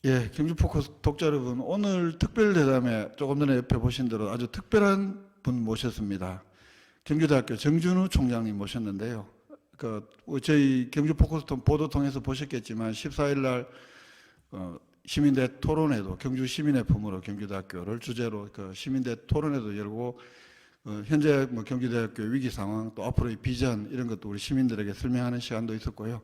예, 경주 포커스 독자 여러분, 오늘 특별대담에 조금 전에 옆에 보신 대로 아주 특별한 분 모셨습니다. 경주대학교 정준우 총장님 모셨는데요. 저희 경주 포커스 보도 통해서 보셨겠지만 14일 날 시민대 토론회도 경주 시민의 품으로 경주대학교를 주제로 시민대 토론회도 열고 현재 경주대학교 위기 상황 또 앞으로의 비전 이런 것도 우리 시민들에게 설명하는 시간도 있었고요.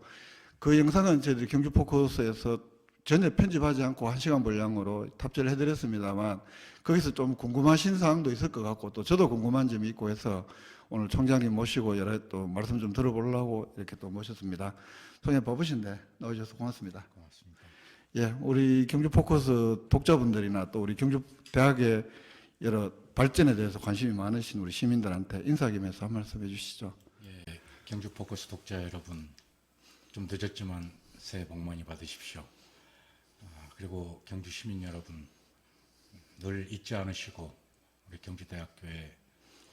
그 영상은 저희들이 경주 포커스에서 전혀 편집하지 않고 1시간 분량으로 탑재를 해드렸습니다만 거기서 좀 궁금하신 사항도 있을 것 같고 또 저도 궁금한 점이 있고 해서 오늘 총장님 모시고 여러 또 말씀 좀 들어보려고 이렇게 또 모셨습니다. 총장님 바쁘신데 나오셔서 고맙습니다. 고맙습니다. 예, 우리 경주 포커스 독자분들이나 또 우리 경주 대학의 여러 발전에 대해서 관심이 많으신 우리 시민들한테 인사 겸해서 한 말씀 해주시죠. 예, 경주 포커스 독자 여러분, 좀 늦었지만 새해 복 많이 받으십시오. 그리고 경주 시민 여러분, 늘 잊지 않으시고 우리 경주대학교에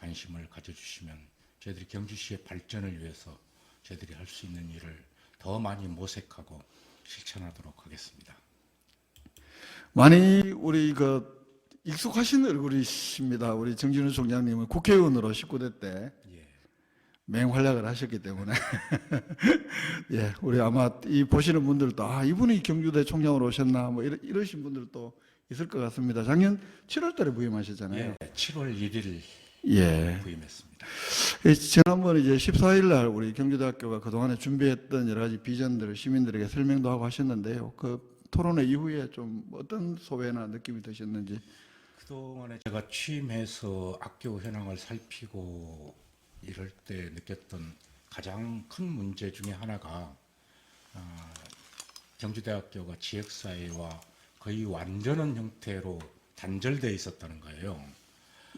관심을 가져주시면 저희들이 경주시의 발전을 위해서 저희들이 할 수 있는 일을 더 많이 모색하고 실천하도록 하겠습니다. 많이 우리 익숙하신 얼굴이십니다. 우리 정진우 총장님은 국회의원으로 19대 때 예, 맹활약을 하셨기 때문에 예, 우리 아마 이 보시는 분들도 이분이 경주대 총장으로 오셨나 뭐 이러신 분들도 있을 것 같습니다. 작년 7월달에 부임하셨잖아요. 예, 7월 1일 예. 부임했습니다. 지난번 이제 14일 날 우리 경주대학교가 그동안에 준비했던 여러 가지 비전들을 시민들에게 설명도 하고 하셨는데요. 그 토론회 이후에 좀 어떤 소회나 느낌이 드셨는지. 그동안에 제가 취임해서 학교 현황을 살피고 이럴 때 느꼈던 가장 큰 문제 중에 하나가 경주대학교가 지역사회와 거의 완전한 형태로 단절되어 있었다는 거예요.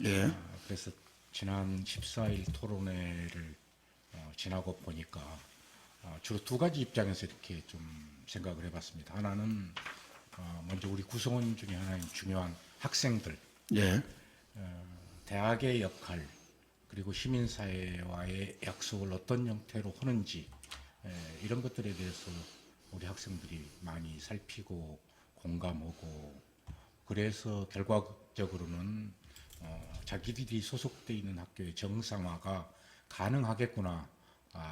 예. 그래서 지난 14일 토론회를 지나고 보니까 주로 두 가지 입장에서 이렇게 좀 생각을 해봤습니다. 하나는 먼저 우리 구성원 중에 하나인 중요한 학생들, 예. 대학의 역할, 그리고 시민사회와의 약속을 어떤 형태로 하는지 이런 것들에 대해서 우리 학생들이 많이 살피고 공감하고 그래서 결과적으로는 자기들이 소속되어 있는 학교의 정상화가 가능하겠구나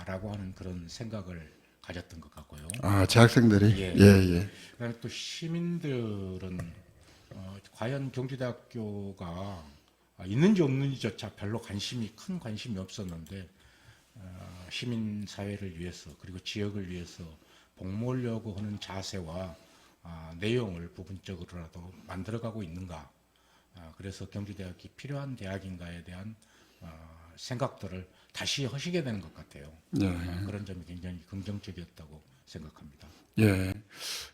라고 하는 그런 생각을 가졌던 것 같고요. 재학생들이? 예. 예. 그다음에 또 시민들은 과연 경주대학교가 있는지 없는지조차 별로 큰 관심이 없었는데 시민 사회를 위해서 그리고 지역을 위해서 복무하려고 하는 자세와 내용을 부분적으로라도 만들어가고 있는가. 그래서 경주대학이 필요한 대학인가에 대한 생각들을 다시 하시게 되는 것 같아요. 예. 그런 점이 굉장히 긍정적이었다고 생각합니다. 예.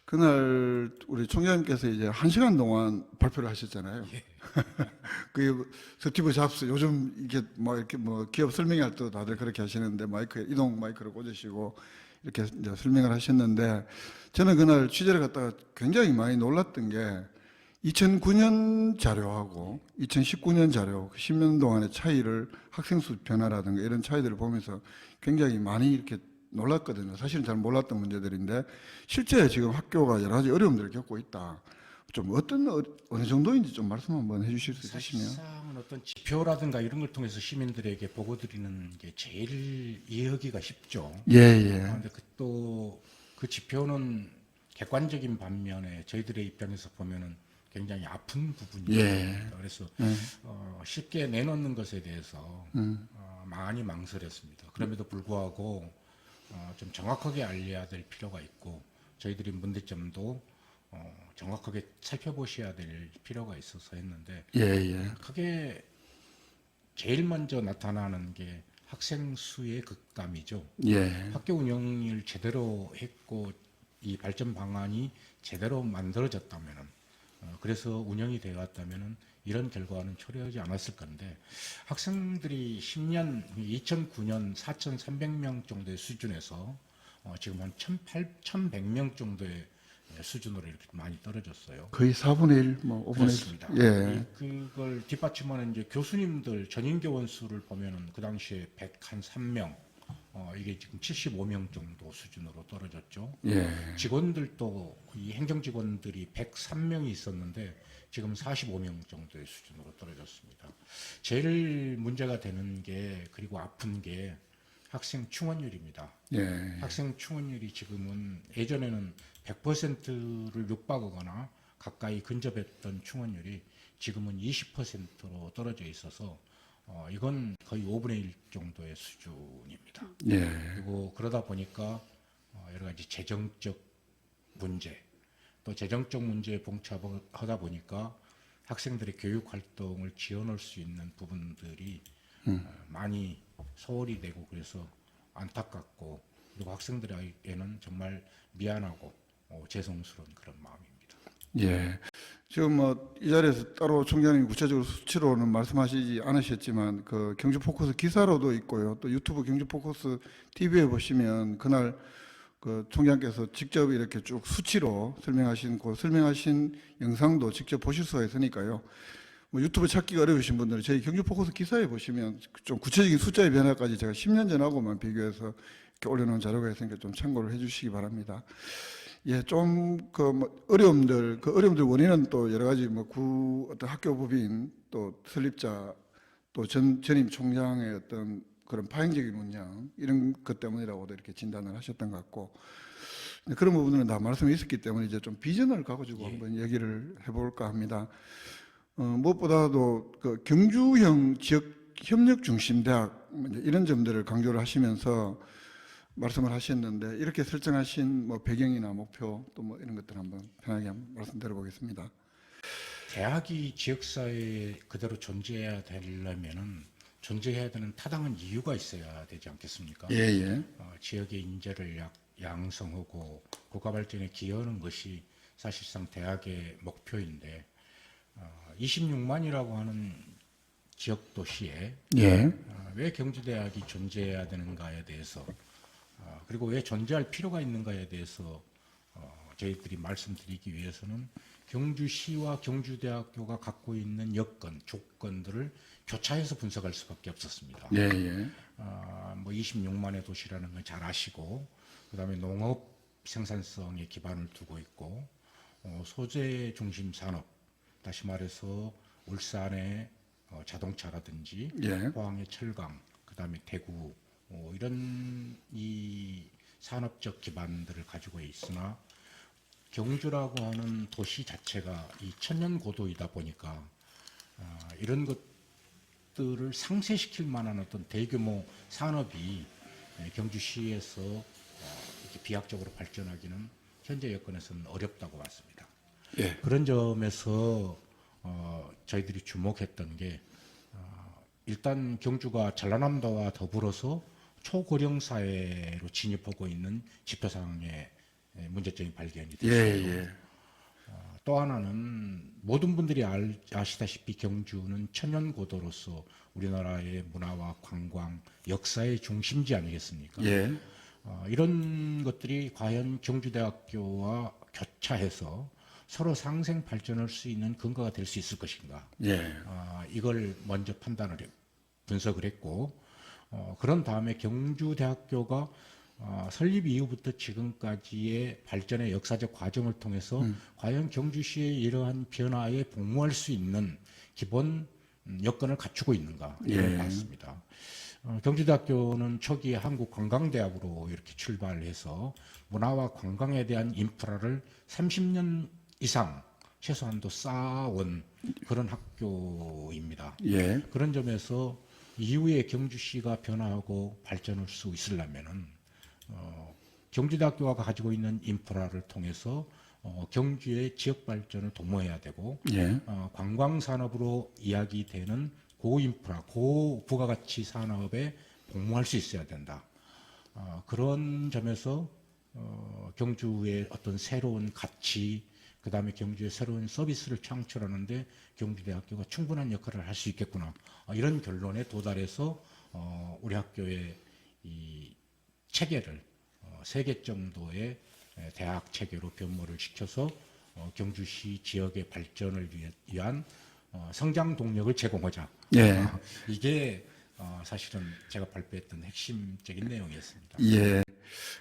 그날 우리 총장님께서 이제 1시간 동안 발표를 하셨잖아요. 예. 그 스티브 잡스 요즘 이게 이렇게 기업 설명할 때도 다들 그렇게 하시는데 이동 마이크를 꽂으시고 이렇게 이제 설명을 하셨는데 저는 그날 취재를 갔다가 굉장히 많이 놀랐던 게 2009년 자료하고 2019년 자료 10년 동안의 차이를 학생 수 변화라든가 이런 차이들을 보면서 굉장히 많이 이렇게 놀랐거든요. 사실은 잘 몰랐던 문제들인데 실제 지금 학교가 여러 가지 어려움들을 겪고 있다. 좀 어느 정도인지 좀 말씀 한번 해주실 수 있으시면. 사실상은 어떤 지표라든가 이런 걸 통해서 시민들에게 보고 드리는 게 제일 이해하기가 쉽죠. 예. 그런데 또 그 지표는 객관적인 반면에 저희들의 입장에서 보면은 굉장히 아픈 부분이에요. 예. 그래서 쉽게 내놓는 것에 대해서 많이 망설였습니다. 그럼에도 불구하고 좀 정확하게 알려야 될 필요가 있고 저희들이 문제점도 정확하게 살펴보셔야 될 필요가 있어서 했는데 예. 크게 제일 먼저 나타나는 게 학생 수의 극감이죠. 예. 학교 운영을 제대로 했고 이 발전 방안이 제대로 만들어졌다면은 그래서 운영이 되어 왔다면은 이런 결과는 초래하지 않았을 건데 학생들이 2009년 4,300명 정도의 수준에서 지금 한 1,100명 정도의 수준으로 이렇게 많이 떨어졌어요. 거의 4분의 1, 5분의 1. 그렇습니다. 예. 그걸 뒷받침하는 이제 교수님들 전임 교원 수를 보면은 그 당시에 103명 이게 지금 75명 정도 수준으로 떨어졌죠. 예. 직원들도 이 행정 직원들이 103명이 있었는데 지금 45명 정도의 수준으로 떨어졌습니다. 제일 문제가 되는 게 그리고 아픈 게 학생 충원율입니다. 예. 학생 충원율이 지금은 예전에는 100%를 육박하거나 가까이 근접했던 충원율이 지금은 20%로 떨어져 있어서 이건 거의 5분의 1 정도의 수준입니다. 예. 그리고 그러다 보니까 여러 가지 재정적 문제, 또 재정적 문제에 봉착하다 보니까 학생들의 교육 활동을 지원할 수 있는 부분들이 많이 소홀히 되고 그래서 안타깝고 그리고 학생들에게는 정말 미안하고 죄송스러운 그런 마음입니다. 예. 지금 뭐 이 자리에서 따로 총장님 구체적으로 수치로는 말씀하시지 않으셨지만 그 경주 포커스 기사로도 있고요. 또 유튜브 경주 포커스 TV에 보시면 그날 그 총장께서 직접 이렇게 쭉 수치로 설명하신 영상도 직접 보실 수가 있으니까요. 뭐 유튜브 찾기가 어려우신 분들은 저희 경주 포커스 기사에 보시면 좀 구체적인 숫자의 변화까지 제가 10년 전하고만 비교해서 이렇게 올려놓은 자료가 있으니까 좀 참고를 해주시기 바랍니다. 예, 좀 그 어려움들 원인은 또 여러 가지 어떤 학교 법인 또 설립자 또 전임 총장의 어떤 그런 파행적인 운영 이런 것 때문이라고도 이렇게 진단을 하셨던 것 같고 그런 부분들은 다 말씀이 있었기 때문에 이제 좀 비전을 가지고 한번 얘기를 해볼까 합니다. 무엇보다도 그 경주형 지역 협력 중심 대학 이런 점들을 강조를 하시면서 말씀을 하셨는데 이렇게 설정하신 배경이나 목표 또 이런 것들 한번 편하게 한번 말씀드려보겠습니다. 대학이 지역사회에 그대로 존재해야 되려면은 존재해야 되는 타당한 이유가 있어야 되지 않겠습니까? 예, 예. 지역의 인재를 양성하고 국가 발전에 기여하는 것이 사실상 대학의 목표인데 26만이라고 하는 지역 도시에 예. 왜 경주대학이 존재해야 되는가에 대해서 그리고 왜 존재할 필요가 있는가에 대해서 저희들이 말씀드리기 위해서는 경주시와 경주대학교가 갖고 있는 여건, 조건들을 교차해서 분석할 수밖에 없었습니다. 예, 예. 26만의 도시라는 건 잘 아시고, 그 다음에 농업 생산성에 기반을 두고 있고, 소재 중심 산업, 다시 말해서 울산의 자동차라든지, 예. 포항의 철강, 그 다음에 대구, 이런 이 산업적 기반들을 가지고 있으나 경주라고 하는 도시 자체가 이 천년 고도이다 보니까 이런 것들을 상쇄시킬 만한 어떤 대규모 산업이 경주시에서 이렇게 비약적으로 발전하기는 현재 여건에서는 어렵다고 봤습니다. 예. 그런 점에서 저희들이 주목했던 게 일단 경주가 전라남도와 더불어서 초고령 사회로 진입하고 있는 지표상의 문제점이 발견이 됐어요. 예, 예. 또 하나는 모든 분들이 아시다시피 경주는 천연고도로서 우리나라의 문화와 관광, 역사의 중심지 아니겠습니까? 예. 이런 것들이 과연 경주대학교와 교차해서 서로 상생 발전할 수 있는 근거가 될 수 있을 것인가? 예. 이걸 먼저 분석을 했고, 그런 다음에 경주대학교가 설립 이후부터 지금까지의 발전의 역사적 과정을 통해서 과연 경주시의 이러한 변화에 복무할 수 있는 기본 여건을 갖추고 있는가 이걸 예. 봤습니다. 경주대학교는 초기에 한국관광대학으로 이렇게 출발해서 문화와 관광에 대한 인프라를 30년 이상 최소한도 쌓아온 그런 학교입니다. 예. 그런 점에서 이후에 경주시가 변화하고 발전할 수 있으려면은 경주대학교가 가지고 있는 인프라를 통해서 경주의 지역 발전을 도모해야 되고 예. 관광산업으로 이야기되는 고인프라, 고부가가치 산업에 복무할 수 있어야 된다. 그런 점에서 경주의 어떤 새로운 가치, 그 다음에 경주의 새로운 서비스를 창출하는데 경주대학교가 충분한 역할을 할 수 있겠구나. 이런 결론에 도달해서 우리 학교의 이 체계를 3개 정도의 대학 체계로 변모를 시켜서 경주시 지역의 발전을 위한 성장 동력을 제공하자. 예. 이게 사실은 제가 발표했던 핵심적인 내용이었습니다. 예.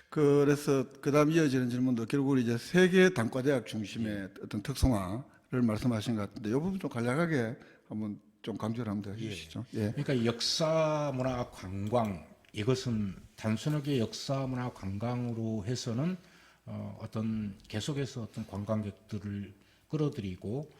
그래서 그다음 이어지는 질문도 결국 이제 세계 단과대학 중심의 예. 어떤 특성화를 말씀하신 것 같은데 이 부분 좀 간략하게 한번 좀 강조를 한번 더 해주시죠. 예. 그러니까 역사, 문화, 관광 이것은 단순하게 역사, 문화, 관광으로 해서는 어떤 계속해서 어떤 관광객들을 끌어들이고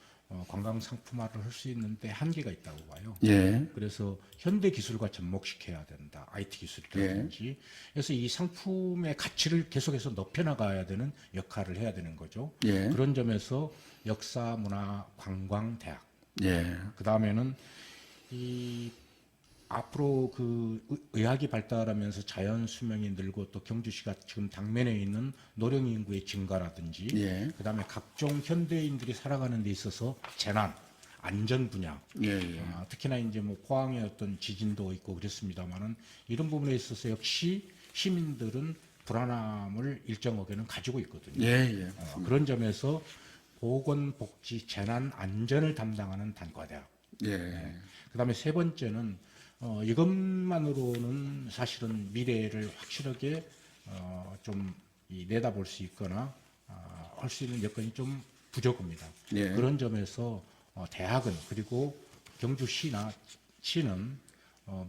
관광 상품화를 할 수 있는데 한계가 있다고 봐요. 예. 그래서 현대 기술과 접목시켜야 된다. IT 기술이라든지. 그래서 이 상품의 가치를 계속해서 높여나가야 되는 역할을 해야 되는 거죠. 예. 그런 점에서 역사, 문화, 관광, 대학. 예. 그 다음에는 이 앞으로 그 의학이 발달하면서 자연 수명이 늘고 또 경주시가 지금 당면에 있는 노령 인구의 증가라든지 예. 그다음에 각종 현대인들이 살아가는 데 있어서 재난 안전 분야 예. 예. 특히나 이제 뭐 포항에 어떤 지진도 있고 그랬습니다만은 이런 부분에 있어서 역시 시민들은 불안함을 일정하게는 가지고 있거든요. 예. 예. 그런 점에서 보건복지 재난 안전을 담당하는 단과대학. 예. 그다음에 세 번째는 이것만으로는 사실은 미래를 확실하게 좀 내다볼 수 있거나 할 수 있는 여건이 좀 부족합니다. 예. 그런 점에서 대학은 그리고 경주시나 시는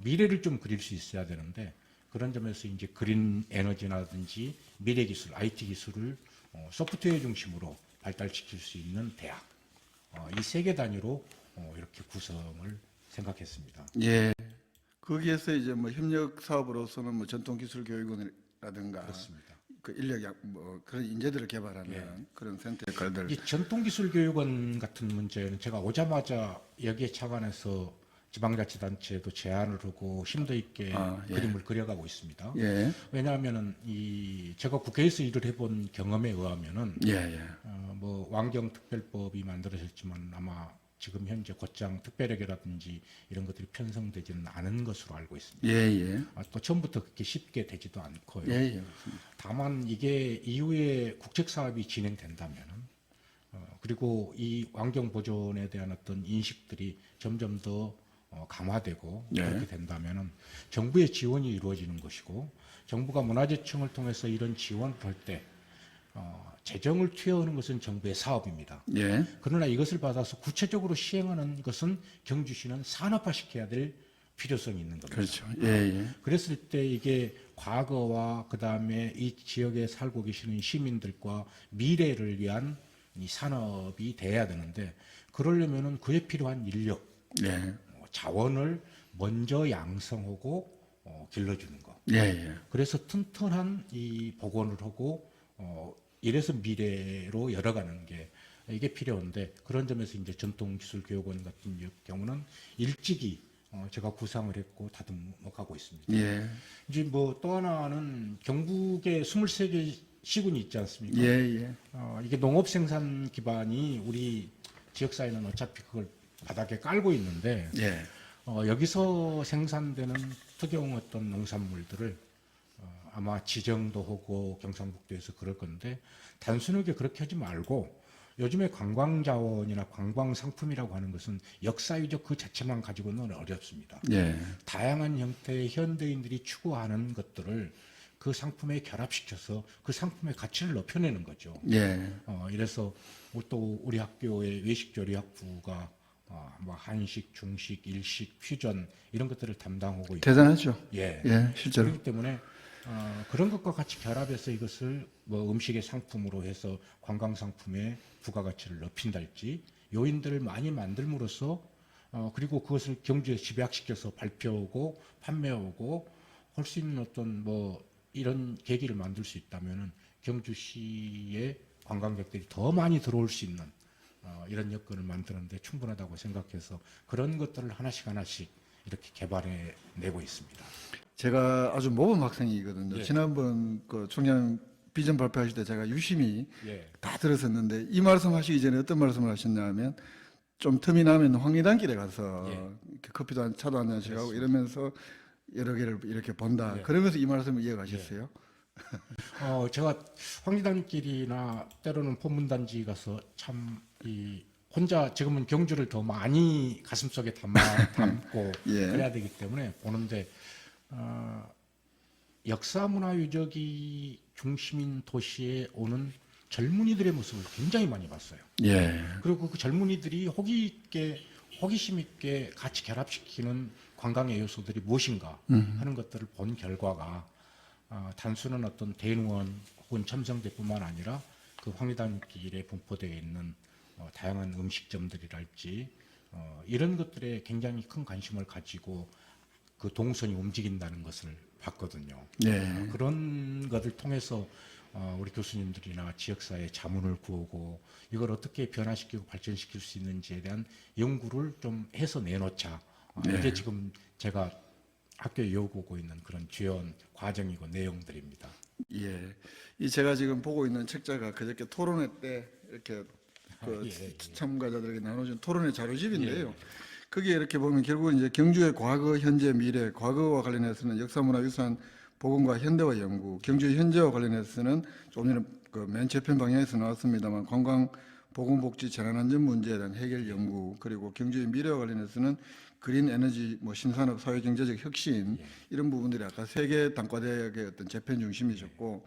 미래를 좀 그릴 수 있어야 되는데 그런 점에서 이제 그린 에너지라든지 미래 기술, IT 기술을 소프트웨어 중심으로 발달시킬 수 있는 대학 이 세 개 단위로 이렇게 구성을 생각했습니다. 예. 거기에서 이제 뭐 협력 사업으로서는 뭐 전통기술교육원이라든가 그렇습니다. 그 인력 뭐 그런 인재들을 개발하는 그런 센터 역할들. 이 전통기술교육원 같은 문제는 제가 오자마자 여기에 착안해서 지방자치단체에도 제안을 하고 심도 있게 예. 그림을 그려가고 있습니다. 예. 왜냐하면은 이 제가 국회에서 일을 해본 경험에 의하면은 예. 예. 뭐 왕경특별법이 만들어졌지만 아마 지금 현재 곧장 특별회계라든지 이런 것들이 편성되지는 않은 것으로 알고 있습니다. 예. 예. 또 처음부터 그렇게 쉽게 되지도 않고요. 예. 예. 맞습니다. 다만 이게 이후에 국책 사업이 진행된다면은 그리고 이 환경 보존에 대한 어떤 인식들이 점점 더 강화되고 네. 그렇게 된다면은 정부의 지원이 이루어지는 것이고 정부가 문화재청을 통해서 이런 지원을 할 때 재정을 투여하는 것은 정부의 사업입니다. 예. 그러나 이것을 받아서 구체적으로 시행하는 것은 경주시는 산업화시켜야 될 필요성이 있는 겁니다. 그렇죠. 예. 예. 그랬을 때 이게 과거와 그 다음에 이 지역에 살고 계시는 시민들과 미래를 위한 이 산업이 돼야 되는데 그러려면은 그에 필요한 인력, 예. 자원을 먼저 양성하고 길러주는 것. 예. 예. 그래서 튼튼한 이 복원을 하고 이래서 미래로 열어가는 게 이게 필요한데 그런 점에서 이제 전통기술교육원 같은 경우는 일찍이 제가 구상을 했고 다듬어가고 있습니다. 예. 이제 뭐 또 하나는 경북에 23개 시군이 있지 않습니까? 예. 예. 이게 농업 생산 기반이 우리 지역사회는 어차피 그걸 바닥에 깔고 있는데 예. 여기서 생산되는 특용 어떤 농산물들을 아마 지정도 하고 경상북도에서 그럴 건데 단순하게 그렇게 하지 말고 요즘에 관광자원이나 관광상품이라고 하는 것은 역사유적 그 자체만 가지고는 어렵습니다. 예. 다양한 형태의 현대인들이 추구하는 것들을 그 상품에 결합시켜서 그 상품의 가치를 높여내는 거죠. 예. 이래서 또 우리 학교의 외식조리학부가 뭐 한식, 중식, 일식, 퓨전 이런 것들을 담당하고 있고 대단하죠. 예. 예. 실제로. 그렇기 때문에 그런 것과 같이 결합해서 이것을 뭐 음식의 상품으로 해서 관광 상품의 부가가치를 높인달지 요인들을 많이 만들므로써 그리고 그것을 경주에 집약시켜서 발표하고 판매하고 할 수 있는 어떤 뭐 이런 계기를 만들 수 있다면은 경주시의 관광객들이 더 많이 들어올 수 있는 이런 여건을 만드는데 충분하다고 생각해서 그런 것들을 하나씩 이렇게 개발해 내고 있습니다. 제가 아주 모범 학생이거든요. 예. 지난번 그 총장 비전 발표하실 때 제가 유심히 예. 다 들었었는데 이 말씀하시기 전에 어떤 말씀을 하셨냐면 좀 틈이 나면 황리단길에 가서 예. 이렇게 커피도 차도 한 잔씩 하고 이러면서 여러 개를 이렇게 본다. 예. 그러면서 이 말씀을 이어가셨어요. 제가 황리단길이나 때로는 포문단지 가서 참 이 혼자 지금은 경주를 더 많이 가슴속에 담고 예. 그래야 되기 때문에 보는데 역사 문화 유적이 중심인 도시에 오는 젊은이들의 모습을 굉장히 많이 봤어요. 예. 그리고 그 젊은이들이 호기심 있게 같이 결합시키는 관광의 요소들이 무엇인가 하는 것들을 본 결과가 단순한 어떤 대릉원 혹은 첨성대뿐만 아니라 그 황리단길에 분포되어 있는 다양한 음식점들이랄지 이런 것들에 굉장히 큰 관심을 가지고 그 동선이 움직인다는 것을 봤거든요. 예. 그런 것을 통해서 우리 교수님들이나 지역사회에 자문을 구하고 이걸 어떻게 변화시키고 발전시킬 수 있는지에 대한 연구를 좀 해서 내놓자. 이게 지금 제가 학교에 요구하고 있는 그런 주요 과정이고 내용들입니다. 예. 이 제가 지금 보고 있는 책자가 그저께 토론회 때 이렇게 그 예. 참가자들에게 나눠준 토론회 자료집인데요. 거기에 이렇게 보면 결국은 이제 경주의 과거, 현재, 미래, 과거와 관련해서는 역사문화유산 복원과 현대화 연구, 경주의 현재와 관련해서는 조금 전에 그맨 저편 방향에서 나왔습니다만 관광, 보건복지, 재난안전 문제에 대한 해결 연구, 그리고 경주의 미래와 관련해서는 그린 에너지, 뭐 신산업, 사회경제적 혁신 이런 부분들이 아까 세계 단과대학의 어떤 재편 중심이셨고,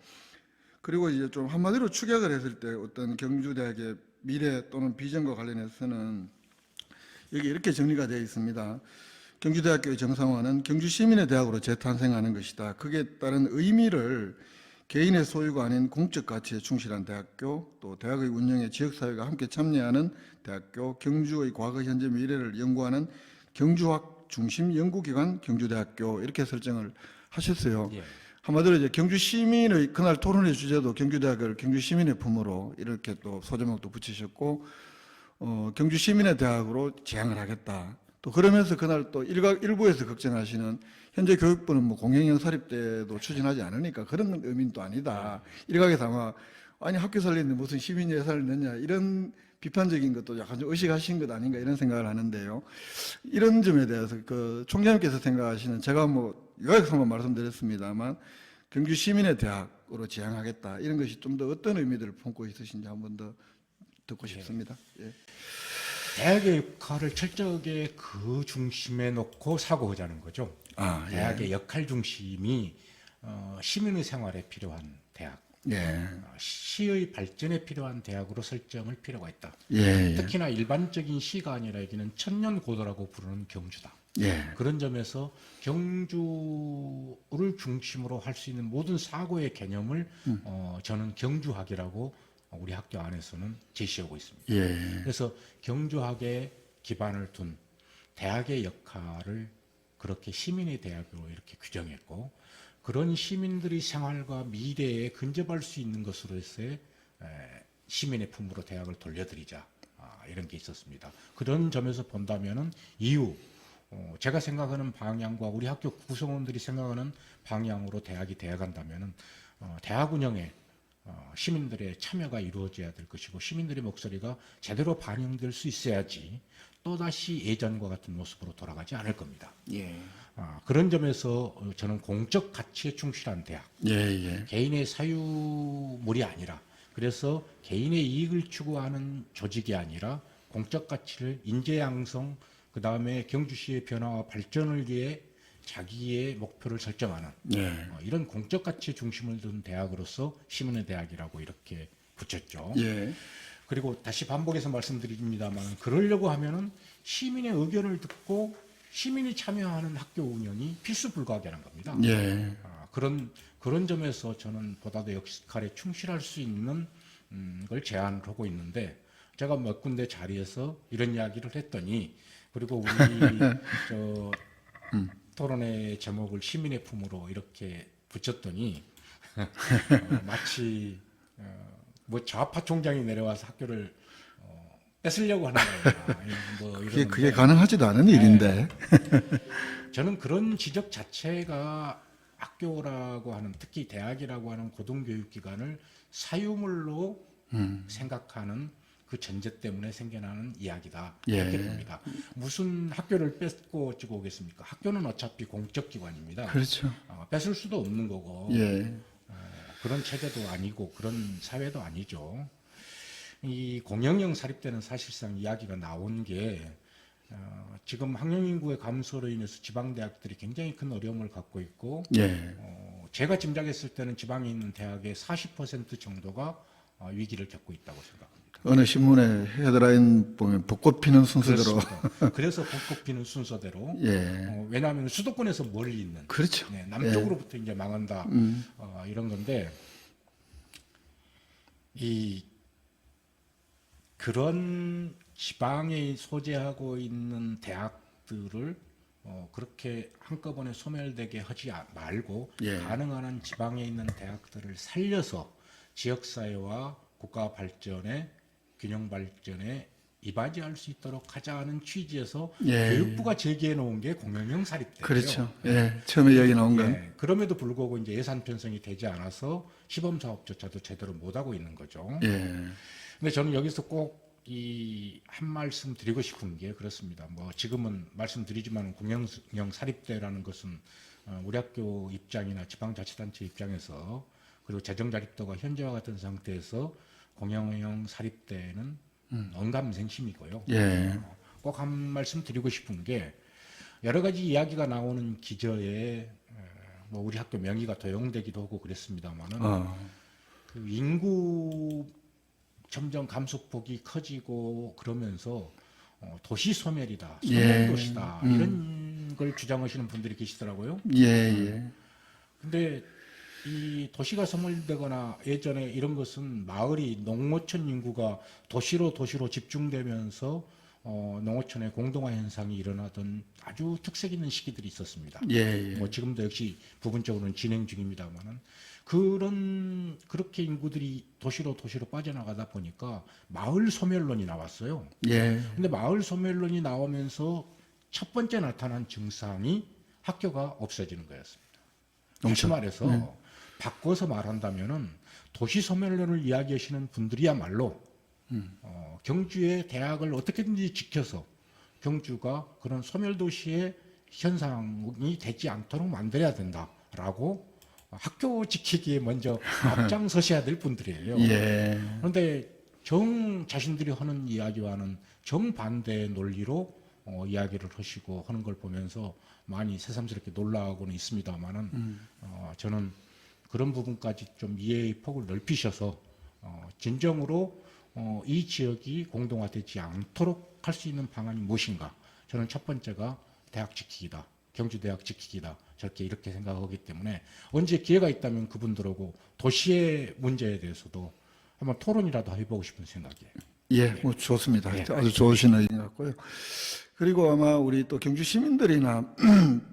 그리고 이제 좀 한마디로 축약을 했을 때 어떤 경주대학의 미래 또는 비전과 관련해서는 여기 이렇게 정리가 되어 있습니다. 경주대학교의 정상화는 경주 시민의 대학으로 재탄생하는 것이다. 그에 따른 의미를 개인의 소유가 아닌 공적 가치에 충실한 대학교, 또 대학의 운영에 지역사회가 함께 참여하는 대학교, 경주의 과거, 현재, 미래를 연구하는 경주학 중심 연구기관 경주대학교 이렇게 설정을 하셨어요. 예. 한마디로 이제 경주 시민의 그날 토론회 주제도 경주대학을 경주 시민의 품으로 이렇게 또 소제목도 붙이셨고 경주 시민의 대학으로 지향을 하겠다. 또 그러면서 그날 또 일부에서 걱정하시는 현재 교육부는 뭐 공영형 사립 때도 추진하지 않으니까 그런 의미는 또 아니다. 일각에서 아마 아니 학교 살리는데 무슨 시민 예산을 넣냐 이런 비판적인 것도 약간 좀 의식하신 것 아닌가 이런 생각을 하는데요. 이런 점에 대해서 그 총장님께서 생각하시는 제가 뭐 요약해서만 말씀드렸습니다만 경주 시민의 대학으로 지향하겠다 이런 것이 좀 더 어떤 의미들을 품고 있으신지 한번 더 듣고 싶습니다. 예. 대학의 역할을 철저하게 그 중심에 놓고 사고하자는 거죠. 아, 예. 대학의 역할 중심이 시민의 생활에 필요한 대학, 예. 시의 발전에 필요한 대학으로 설정할 필요가 있다. 예. 특히나 일반적인 시가 아니라 여기는 천년고도라고 부르는 경주다. 예. 그런 점에서 경주를 중심으로 할 수 있는 모든 사고의 개념을 저는 경주학이라고 우리 학교 안에서는 제시하고 있습니다. 예. 그래서 경주학에 기반을 둔 대학의 역할을 그렇게 시민의 대학으로 이렇게 규정했고 그런 시민들의 생활과 미래에 근접할 수 있는 것으로서의 시민의 품으로 대학을 돌려드리자 이런 게 있었습니다. 그런 점에서 본다면은 이후 제가 생각하는 방향과 우리 학교 구성원들이 생각하는 방향으로 대학이 되어간다면은 대학 운영에 시민들의 참여가 이루어져야 될 것이고 시민들의 목소리가 제대로 반영될 수 있어야지 또다시 예전과 같은 모습으로 돌아가지 않을 겁니다. 예. 그런 점에서 저는 공적 가치에 충실한 대학, 예. 개인의 사유물이 아니라 그래서 개인의 이익을 추구하는 조직이 아니라 공적 가치를 인재 양성, 그 다음에 경주시의 변화와 발전을 위해 자기의 목표를 설정하는 예. 이런 공적 가치 중심을 둔 대학으로서 시민의 대학이라고 이렇게 붙였죠. 예. 그리고 다시 반복해서 말씀드립니다만 그러려고 하면은 시민의 의견을 듣고 시민이 참여하는 학교 운영이 필수 불가결한 겁니다. 예. 그런 점에서 저는 보다 더 역할에 충실할 수 있는 걸 제안을 하고 있는데 제가 몇 군데 자리에서 이런 이야기를 했더니 그리고 우리 토론회 제목을 시민의 품으로 이렇게 붙였더니 마치 뭐 좌파 총장이 내려와서 학교를 뺏으려고 하는 거예요. 그게 가능하지도 않은 일인데. 저는 그런 지적 자체가 학교라고 하는 특히 대학이라고 하는 고등교육기관을 사유물로 생각하는 그 전제 때문에 생겨나는 이야기다. 이렇게 봅니다. 무슨 학교를 뺏고 어찌고 오겠습니까? 학교는 어차피 공적 기관입니다. 그렇죠. 뺏을 수도 없는 거고 예. 그런 체제도 아니고 그런 사회도 아니죠. 이 공영형 사립대는 사실상 이야기가 나온 게 지금 학령 인구의 감소로 인해서 지방 대학들이 굉장히 큰 어려움을 갖고 있고 예. 제가 짐작했을 때는 지방에 있는 대학의 40% 정도가 위기를 겪고 있다고 생각합니다. 어느 신문에 헤드라인 보면 벚꽃 피는 순서대로. 그렇습니다. 그래서 벚꽃 피는 순서대로 예. 왜냐하면 수도권에서 멀리 있는 그렇죠. 네, 남쪽으로부터 이제 망한다 이런 건데 이 그런 지방에 소재하고 있는 대학들을 그렇게 한꺼번에 소멸되게 하지 말고 예. 가능한 한 지방에 있는 대학들을 살려서 지역사회와 국가 발전에 균형 발전에 이바지할 수 있도록 하자는 취지에서 예. 교육부가 제기해 놓은 게 공영형 사립대예요. 그렇죠. 예. 처음에 이야기 나온 건. 예, 그럼에도 불구하고 이제 예산 편성이 되지 않아서 시범 사업조차도 제대로 못 하고 있는 거죠. 예. 근데 저는 여기서 꼭 이 한 말씀 드리고 싶은 게 그렇습니다. 뭐 지금은 말씀드리지만 공영형 사립대라는 것은 우리 학교 입장이나 지방자치단체 입장에서 그리고 재정 자립도가 현재와 같은 상태에서 공영형 사립대는 언감생심이고요. 예. 꼭 한 말씀 드리고 싶은 게 여러 가지 이야기가 나오는 기저에 뭐 우리 학교 명의가 도용되기도 하고 그랬습니다만은 그 인구 점점 감소폭이 커지고 그러면서 도시 소멸이다, 소멸도시다 이런 걸 주장하시는 분들이 계시더라고요. 예. 예. 근데 이 도시가 소멸되거나 예전에 이런 것은 마을이 농어촌 인구가 도시로 집중되면서 농어촌의 공동화 현상이 일어나던 아주 특색 있는 시기들이 있었습니다. 예. 예. 뭐 지금도 역시 부분적으로는 진행 중입니다만은 그렇게 인구들이 도시로 빠져나가다 보니까 마을 소멸론이 나왔어요. 예. 근데 마을 소멸론이 나오면서 첫 번째 나타난 증상이 학교가 없어지는 거였습니다. 다시 말해서 바꿔서 말한다면은 도시 소멸론을 이야기하시는 분들이야말로 경주의 대학을 어떻게든지 지켜서 경주가 그런 소멸도시의 현상이 되지 않도록 만들어야 된다라고 학교 지키기에 먼저 앞장서셔야 될 분들이에요. 예. 그런데 자신들이 하는 이야기와는 정반대의 논리로 이야기를 하시고 하는 걸 보면서 많이 새삼스럽게 놀라고는 있습니다만은 저는 그런 부분까지 좀 이해의 폭을 넓히셔서 진정으로 이 지역이 공동화되지 않도록 할 수 있는 방안이 무엇인가? 저는 첫 번째가 대학 지키기다. 경주대학 지키기다. 이렇게 생각하기 때문에 언제 기회가 있다면 그분들하고 도시의 문제에 대해서도 한번 토론이라도 해보고 싶은 생각이에요. 예, 뭐 좋습니다. 예. 아주 좋으신 의견 같고요. 그리고 아마 우리 또 경주 시민들이나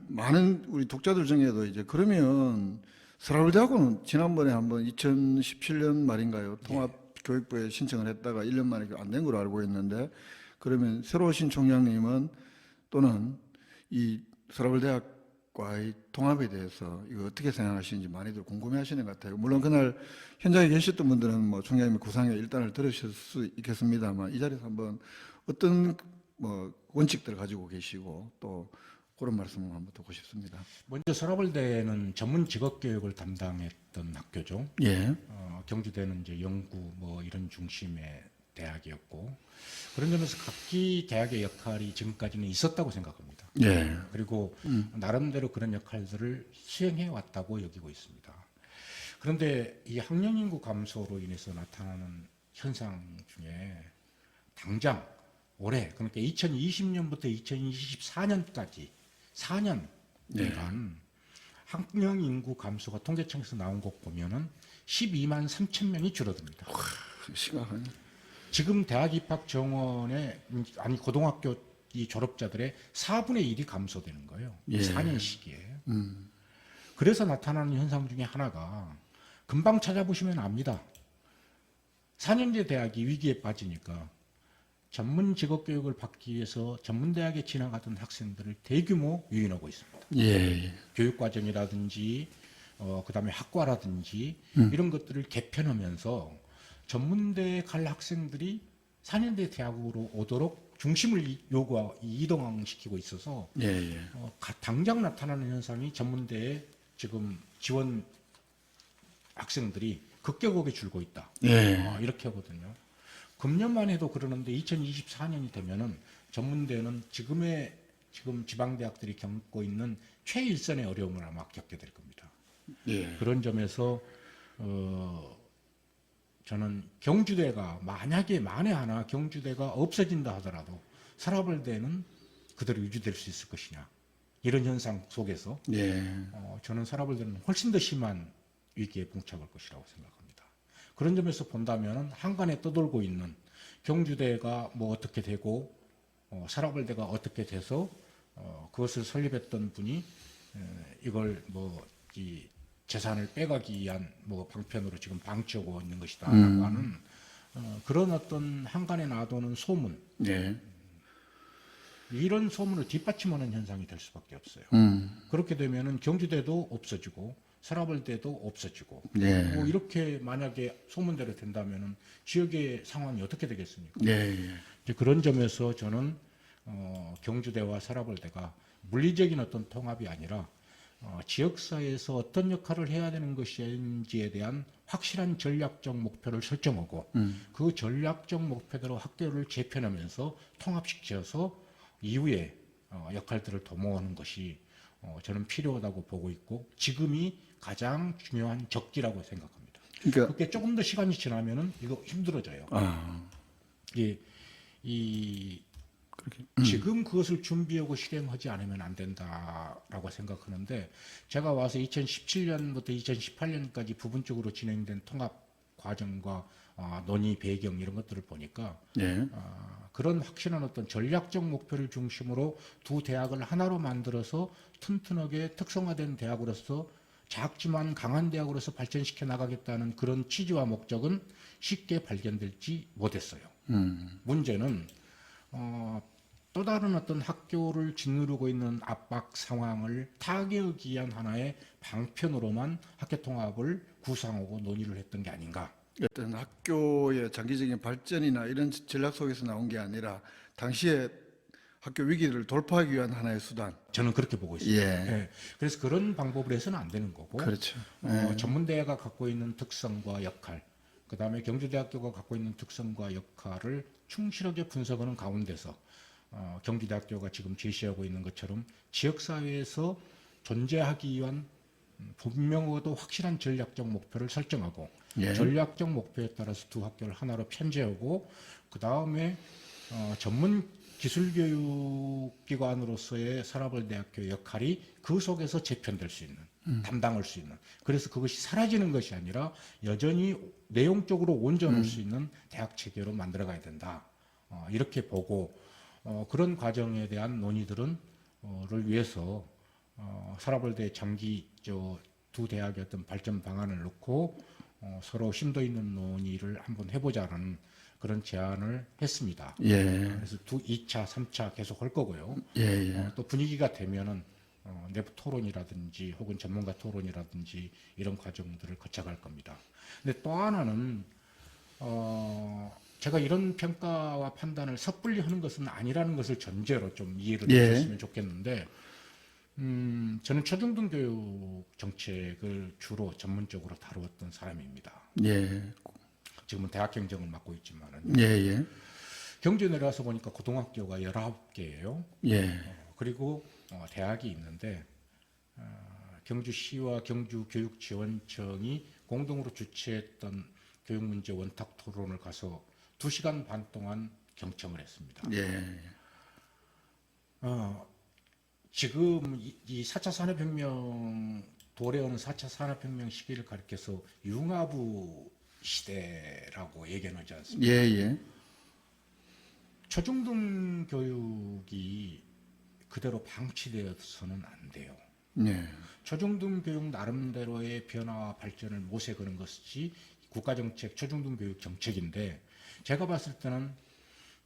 많은 우리 독자들 중에도 이제 그러면 서울대학원은 지난번에 한번 2017년 말인가요? 통합교육부에 신청을 했다가 1년 만에 안 된 걸로 알고 있는데 그러면 새로 오신 총장님은 또는 이 서울대학과의 통합에 대해서 이거 어떻게 생각하시는지 많이들 궁금해하시는 것 같아요. 물론 그날 현장에 계셨던 분들은 뭐 총장님의 구상의 일단을 들으실 수 있겠습니다만 이 자리에서 한번 어떤 뭐 원칙들을 가지고 계시고 또 그런 말씀을 한번 듣고 싶습니다. 먼저 서울대는 전문 직업 교육을 담당했던 학교죠. 예. 경주대는 이제 연구 뭐 이런 중심의 대학이었고 그런 점에서 각기 대학의 역할이 지금까지는 있었다고 생각합니다. 예. 그리고 나름대로 그런 역할들을 수행해 왔다고 여기고 있습니다. 그런데 이 학령 인구 감소로 인해서 나타나는 현상 중에 당장 올해 그러니까 2020년부터 2024년까지 4년간 학령 인구 감소가 통계청에서 나온 것 보면은 12만 3천 명이 줄어듭니다. 심각하네. 지금 대학 입학 정원의 고등학교 이 졸업자들의 4분의 1이 감소되는 거예요. 예. 4년 시기에. 그래서 나타나는 현상 중에 하나가 금방 찾아보시면 압니다. 4년제 대학이 위기에 빠지니까 전문 직업 교육을 받기 위해서 전문 대학에 진학하던 학생들을 대규모 유인하고 있습니다. 예. 교육 과정이라든지 그다음에 학과라든지 이런 것들을 개편하면서 전문대에 갈 학생들이 4년제 대학으로 오도록 중심을 이동시키고 있어서 예. 당장 나타나는 현상이 전문대에 지금 지원 학생들이 급격하게 줄고 있다. 예. 이렇게 하거든요. 금년만 해도 그러는데 2024년이 되면은 전문대는 지금 지방대학들이 겪고 있는 최일선의 어려움을 아마 겪게 될 겁니다. 예. 그런 점에서 저는 경주대가 만에 하나 경주대가 없어진다 하더라도 서라벌대는 그대로 유지될 수 있을 것이냐, 이런 현상 속에서 예. 저는 서라벌대는 훨씬 더 심한 위기에 봉착할 것이라고 생각합니다. 그런 점에서 본다면 한간에 떠돌고 있는 경주대가 뭐 어떻게 되고 서라벌대가 어떻게 돼서 그것을 설립했던 분이 이걸 이 재산을 빼가기 위한 방편으로 지금 방치하고 있는 것이다라고 하는 그런 어떤 한간에 놔두는 소문, 예. 이런 소문을 뒷받침하는 현상이 될 수밖에 없어요. 그렇게 되면은 경주대도 없어지고 서라벌대도 없어지고 예. 이렇게 만약에 소문대로 된다면은 지역의 상황이 어떻게 되겠습니까? 예. 이제 그런 점에서 저는 경주대와 서라벌대가 물리적인 어떤 통합이 아니라 지역사회에서 어떤 역할을 해야 되는 것인지에 대한 확실한 전략적 목표를 설정하고 그 전략적 목표대로 학교를 재편하면서 통합시켜서 이후에 역할들을 도모하는 것이 저는 필요하다고 보고 있고 지금이 가장 중요한 적기라고 생각합니다. 그러니까 그렇게 조금 더 시간이 지나면은 이거 힘들어져요. 그렇게 지금 그것을 준비하고 실행하지 않으면 안 된다라고 생각하는데, 제가 와서 2017년부터 2018년까지 부분적으로 진행된 통합 과정과 논의 배경 이런 것들을 보니까 예. 그런 확실한 어떤 전략적 목표를 중심으로 두 대학을 하나로 만들어서 튼튼하게 특성화된 대학으로서 작지만 강한 대학으로서 발전시켜 나가겠다는 그런 취지와 목적은 쉽게 발견되지 못했어요. 문제는 또 다른 어떤 학교를 짓누르고 있는 압박 상황을 타개하기 위한 하나의 방편으로만 학교 통합을 구상하고 논의를 했던 게 아닌가. 어떤 학교의 장기적인 발전이나 이런 전략 속에서 나온 게 아니라 당시에 학교 위기를 돌파하기 위한 하나의 수단. 저는 그렇게 보고 있습니다. 예. 예. 그래서 그런 방법을 해서는 안 되는 거고, 그렇죠. 전문대가 갖고 있는 특성과 역할, 그 다음에 경주대학교가 갖고 있는 특성과 역할을 충실하게 분석하는 가운데서 경주대학교가 지금 제시하고 있는 것처럼 지역사회에서 존재하기 위한 분명하고도 확실한 전략적 목표를 설정하고 예. 전략적 목표에 따라서 두 학교를 하나로 편제하고 그 다음에 전문 기술교육기관으로서의 서라벌대학교 역할이 그 속에서 재편될 수 있는, 담당할 수 있는, 그래서 그것이 사라지는 것이 아니라 여전히 내용적으로 온전할 수 있는 대학 체계로 만들어가야 된다. 이렇게 보고 그런 과정에 대한 논의들은 를 위해서 서라벌대 장기 두 대학의 어떤 발전 방안을 놓고 서로 심도 있는 논의를 한번 해보자는 그런 제안을 했습니다. 예. 그래서 2차, 3차 계속 할 거고요. 예. 또 분위기가 되면은 내부 토론이라든지 혹은 전문가 토론이라든지 이런 과정들을 거쳐갈 겁니다. 근데 또 하나는 제가 이런 평가와 판단을 섣불리 하는 것은 아니라는 것을 전제로 좀 이해를 예. 해주셨으면 좋겠는데, 저는 초중등 교육 정책을 주로 전문적으로 다루었던 사람입니다. 예. 지금은 대학 경정을 맡고 있지만은 예. 경주에 내려와서 보니까 고등학교가 19개예요. 예. 그리고 대학이 있는데 경주시와 경주교육지원청이 공동으로 주최했던 교육문제 원탁 토론을 가서 2시간 반 동안 경청을 했습니다. 예. 지금 이 4차 산업혁명, 도래하는 4차 산업혁명 시기를 가리켜서 융합부 시대라고 얘기하지 않습니까? 예. 초중등 교육이 그대로 방치되어서는 안 돼요. 예. 초중등 교육 나름대로의 변화와 발전을 모색하는 것이 국가정책, 초중등 교육 정책인데, 제가 봤을 때는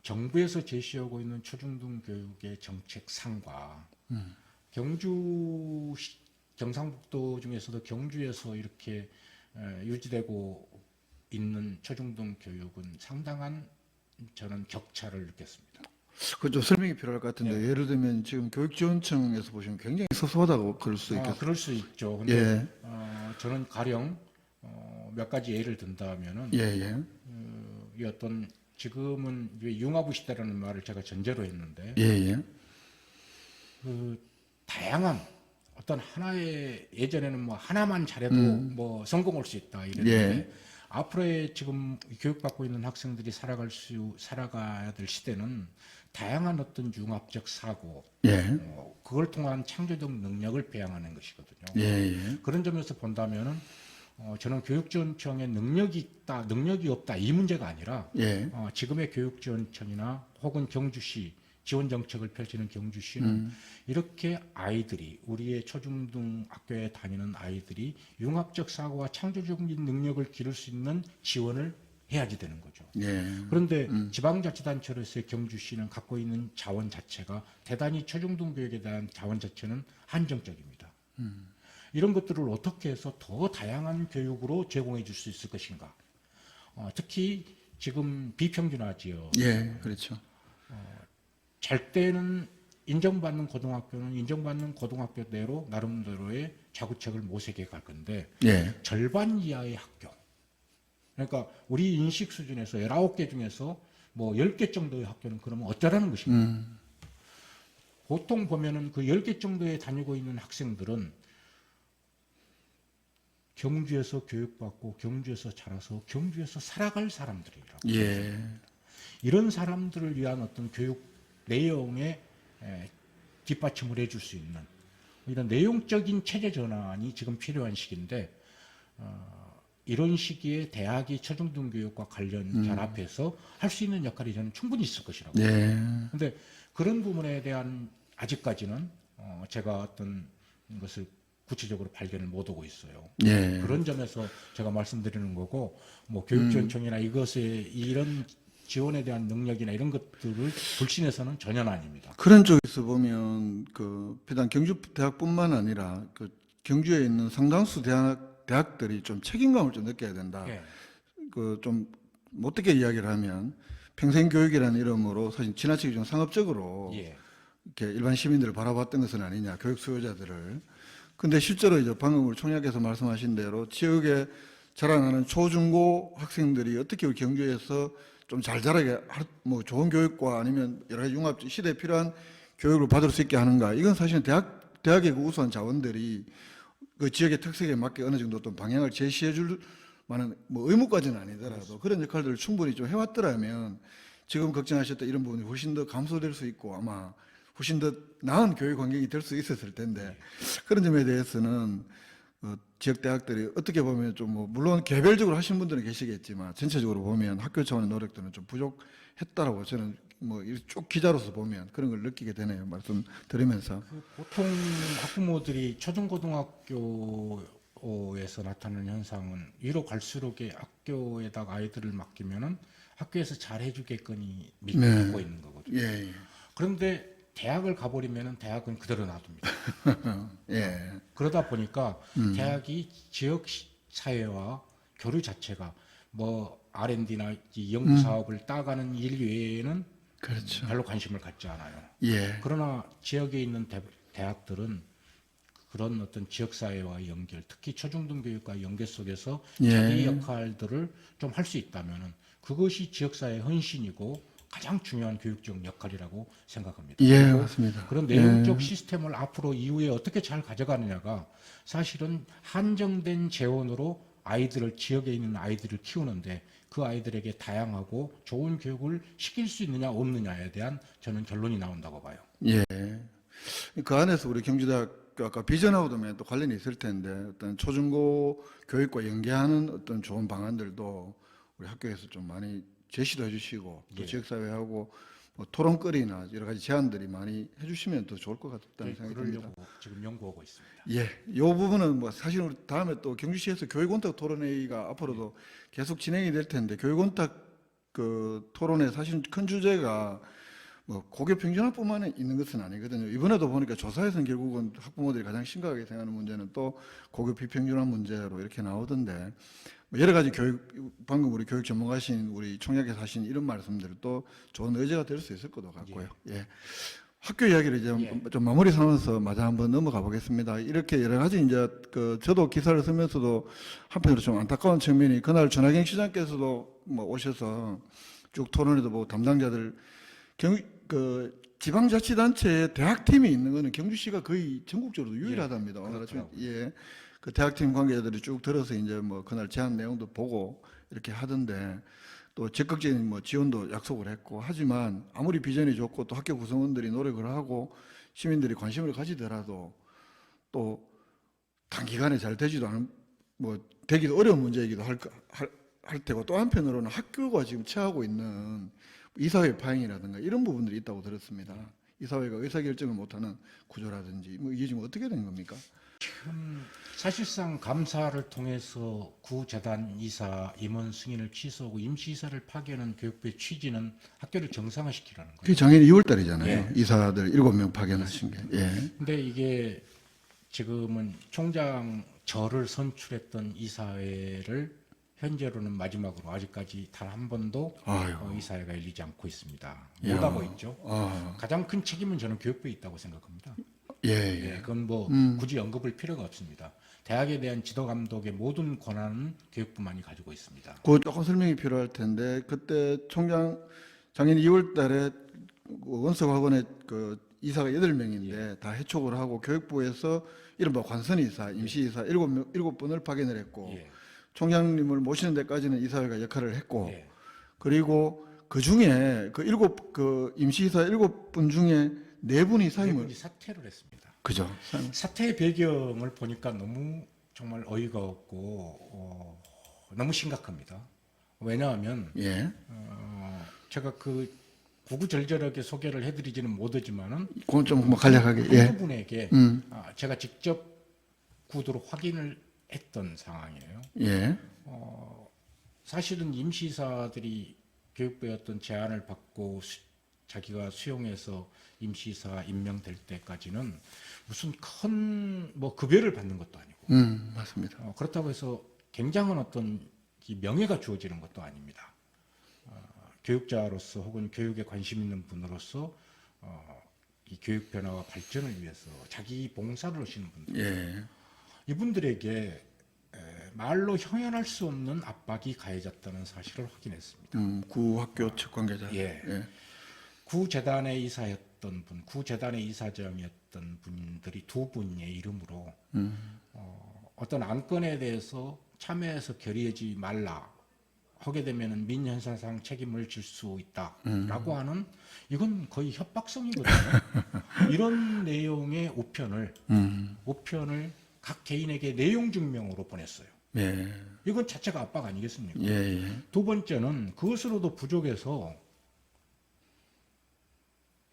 정부에서 제시하고 있는 초중등 교육의 정책상과 경상북도 중에서도 경주에서 이렇게 유지되고 있는 초중등 교육은 상당한 저는 격차를 느꼈습니다. 그좀 설명이 필요할 것 같은데 예를 들면 지금 교육지원청에서 보시면 굉장히 소소하다고 그럴 수 있겠어요. 그럴 수 있죠. 근데 예. 저는 가령 몇 가지 예를 든다면은 예. 이 어떤 지금은 왜 융합부 시대라는 말을 제가 전제로 했는데 예, 예. 그 다양한 어떤 하나의 예전에는 뭐 하나만 잘해도 뭐 성공할 수 있다 이랬는데 예. 앞으로의 지금 교육받고 있는 학생들이 살아가야 될 시대는 다양한 어떤 융합적 사고 예. 그걸 통한 창조적 능력을 배양하는 것이거든요. 예, 예. 그런 점에서 본다면은 저는 교육지원청에 능력이 있다, 능력이 없다 이 문제가 아니라 예. 지금의 교육지원청이나 혹은 경주시 지원 정책을 펼치는 경주시는 이렇게 아이들이 우리의 초중등 학교에 다니는 아이들이 융합적 사고와 창조적인 능력을 기를 수 있는 지원을 해야지 되는 거죠. 예. 그런데 지방자치단체로서의 경주시는 갖고 있는 자원 자체가 대단히 초중등 교육에 대한 자원 자체는 한정적입니다. 이런 것들을 어떻게 해서 더 다양한 교육으로 제공해 줄 수 있을 것인가. 특히 지금 비평준화 지역 예, 그렇죠. 잘 때는 인정받는 고등학교는 인정받는 고등학교 대로 나름대로의 자구책을 모색해 갈 건데 예. 절반 이하의 학교 그러니까 우리 인식 수준에서 19개 중에서 뭐 10개 정도의 학교는 그러면 어쩌라는 것입니까? 보통 보면은 그 10개 정도에 다니고 있는 학생들은 경주에서 교육받고 경주에서 자라서 경주에서 살아갈 사람들이라고. 예. 이런 사람들을 위한 어떤 교육 내용에 뒷받침을 해줄 수 있는 이런 내용적인 체제 전환이 지금 필요한 시기인데 이런 시기에 대학이 초중등 교육과 관련 결합해서 할 수 있는 역할이 저는 충분히 있을 것이라고. 예. 그런데 그런 부분에 대한 아직까지는 제가 어떤 것을 구체적으로 발견을 못하고 있어요. 예. 그런 점에서 제가 말씀드리는 거고 뭐 교육지원청이나 이것에 이런 지원에 대한 능력이나 이런 것들을 불신해서는 전혀 아닙니다. 그런 쪽에서 보면 그 비단 경주 대학뿐만 아니라 그 경주에 있는 상당수 대학들이 좀 책임감을 좀 느껴야 된다. 예. 그 좀 어떻게 이야기를 하면 평생교육이라는 이름으로 사실 지나치게 좀 상업적으로 예. 이렇게 일반 시민들을 바라봤던 것은 아니냐, 교육 수요자들을. 근데 실제로 이제 방금 우리 총리께서 말씀하신 대로 지역에 자라나는 초중고 학생들이 어떻게 우리 경주에서 좀 잘 자라게 뭐 좋은 교육과 아니면 여러 가지 융합 시대에 필요한 교육을 받을 수 있게 하는가. 이건 사실은 대학의 그 우수한 자원들이 그 지역의 특색에 맞게 어느 정도 어떤 방향을 제시해 줄 만한 뭐 의무까지는 아니더라도 그런 역할들을 충분히 좀 해왔더라면 지금 걱정하셨던 이런 부분이 훨씬 더 감소될 수 있고 아마 훨씬 더 나은 교육 환경이 될 수 있었을 텐데 그런 점에 대해서는 지역 대학들이 어떻게 보면 좀 뭐 물론 개별적으로 하신 분들은 계시겠지만 전체적으로 보면 학교 차원의 노력들은 좀 부족했다라고 저는 뭐 쭉 기자로서 보면 그런 걸 느끼게 되네요. 말씀드리면서 보통 학부모들이 초중고등학교에서 나타나는 현상은 위로 갈수록의 학교에다가 아이들을 맡기면은 학교에서 잘 해주겠거니 믿고 네. 갖고 있는 거거든요. 예, 그런데 대학을 가버리면은 대학은 그대로 놔둡니다. 예, 그러다 보니까 대학이 지역 사회와 교류 자체가 뭐 R&D나 이 연구 사업을 따가는 일 외에는 그렇죠. 별로 관심을 갖지 않아요. 예, 그러나 지역에 있는 대학들은 그런 어떤 지역 사회와의 연결, 특히 초중등 교육과의 연계 속에서 예. 자기 역할들을 좀 할 수 있다면은 그것이 지역 사회의 헌신이고 가장 중요한 교육적 역할이라고 생각합니다. 예, 그리고 맞습니다. 그런 내용적 시스템을 앞으로 이후에 어떻게 잘 가져가느냐가 사실은 한정된 재원으로 아이들을 지역에 있는 아이들을 키우는데 그 아이들에게 다양하고 좋은 교육을 시킬 수 있느냐 없느냐에 대한 저는 결론이 나온다고 봐요. 예. 그 안에서 우리 경주대학교 아까 비전하고도 또 관련이 있을 텐데 어떤 초중고 교육과 연계하는 어떤 좋은 방안들도 우리 학교에서 좀 많이 제시도 해주시고 또 예. 지역사회하고 뭐 토론거리나 여러 가지 제안들이 많이 해주시면 더 좋을 것 같다는 생각이 듭니다. 그러려고 지금 연구하고 있습니다. 예, 이 부분은 뭐 사실 우리 다음에 또 경주시에서 교육원탁 토론회의가 앞으로도 계속 진행이 될 텐데 교육원탁 그 토론회 사실 큰 주제가 뭐 고교 평준화뿐만 있는 것은 아니거든요. 이번에도 보니까 조사에서는 결국은 학부모들이 가장 심각하게 생각하는 문제는 또 고교 비평준화 문제로 이렇게 나오던데 뭐 여러 가지 방금 우리 교육 전문가신 우리 총리께서 하신 이런 말씀들도 좋은 의제가 될 수 있을 것도 같고요. 예. 학교 이야기를 이제 좀 마무리 삼아서 마저 한번 넘어가 보겠습니다. 이렇게 여러 가지 이제 그 저도 기사를 쓰면서도 한편으로 좀 안타까운 측면이 그날 전하경 시장께서도 뭐 오셔서 쭉 토론회도 보고 담당자들 그 지방자치단체에 대학팀이 있는 거는 경주시가 거의 전국적으로 유일하답니다. 오늘 아침에 예, 그 대학팀 관계자들이 쭉 들어서 이제 뭐 그날 제안 내용도 보고 이렇게 하던데 또 적극적인 뭐 지원도 약속을 했고 하지만 아무리 비전이 좋고 또 학교 구성원들이 노력을 하고 시민들이 관심을 가지더라도 또 단기간에 잘 되지도 않은 뭐 되기도 어려운 문제이기도 할 테고 또 한편으로는 학교가 지금 처하고 있는 이사회 파행이라든가 이런 부분들이 있다고 들었습니다. 이사회가 의사결정을 못하는 구조라든지 뭐 이게 지금 어떻게 된 겁니까? 사실상 감사를 통해서 구재단 이사 임원 승인을 취소하고 임시이사를 파견한 교육부의 취지는 학교를 정상화시키라는 거예요. 그게 작년 2월 달이잖아요. 예. 이사들 7명 파견하신 게. 예. 근데 이게 지금은 총장 저를 선출했던 이사회를 현재로는 마지막으로 아직까지 단 한 번도 이사회가 열리지 않고 있습니다. 이야. 못하고 있죠. 아. 가장 큰 책임은 저는 교육부에 있다고 생각합니다. 예, 예, 예. 그건 뭐 굳이 언급할 필요가 없습니다. 대학에 대한 지도 감독의 모든 권한은 교육부만이 가지고 있습니다. 그 조금 설명이 필요할 텐데 그때 총장 작년 2월 달에 원석학원의 그 이사가 8명인데 다 해촉을 하고 교육부에서 이른바 관선이사, 임시이사 7분을 파견을 했고 예. 총장님을 모시는 데까지는 이사회가 역할을 했고 예. 그리고 그 중에 그 임시이사 7분 중에 4분이 사임을 분이 사퇴를 했습니다. 그죠? 사퇴의 배경을 보니까 너무 정말 어이가 없고 너무 심각합니다. 왜냐하면 예. 제가 그 구구절절하게 소개를 해드리지는 못하지만은 그건 좀 뭐 간략하게 예. 한두 분에게 제가 직접 구두로 확인을 했던 상황이에요. 예. 사실은 임시이사들이 교육부의 어떤 제안을 받고 자기가 수용해서 임시이사 임명될 때까지는 무슨 큰 뭐 급여를 받는 것도 아니고 맞습니다. 그렇다고 해서 굉장한 어떤 이 명예가 주어지는 것도 아닙니다. 교육자로서 혹은 교육에 관심 있는 분으로서 이 교육 변화와 발전을 위해서 자기 봉사를 하시는 분들 예. 이분들에게 말로 형언할 수 없는 압박이 가해졌다는 사실을 확인했습니다. 구 학교 측 관계자. 예. 예. 구재단의 이사였던 분, 구재단의 이사장이었던 분들이 두 분의 이름으로 어떤 안건에 대해서 참여해서 결의하지 말라 하게 되면 민형사상 책임을 질 수 있다라고 하는 이건 거의 협박성이거든요. 이런 내용의 우편을 각 개인에게 내용 증명으로 보냈어요. 예. 이건 자체가 압박 아니겠습니까? 예. 예. 두 번째는 그것으로도 부족해서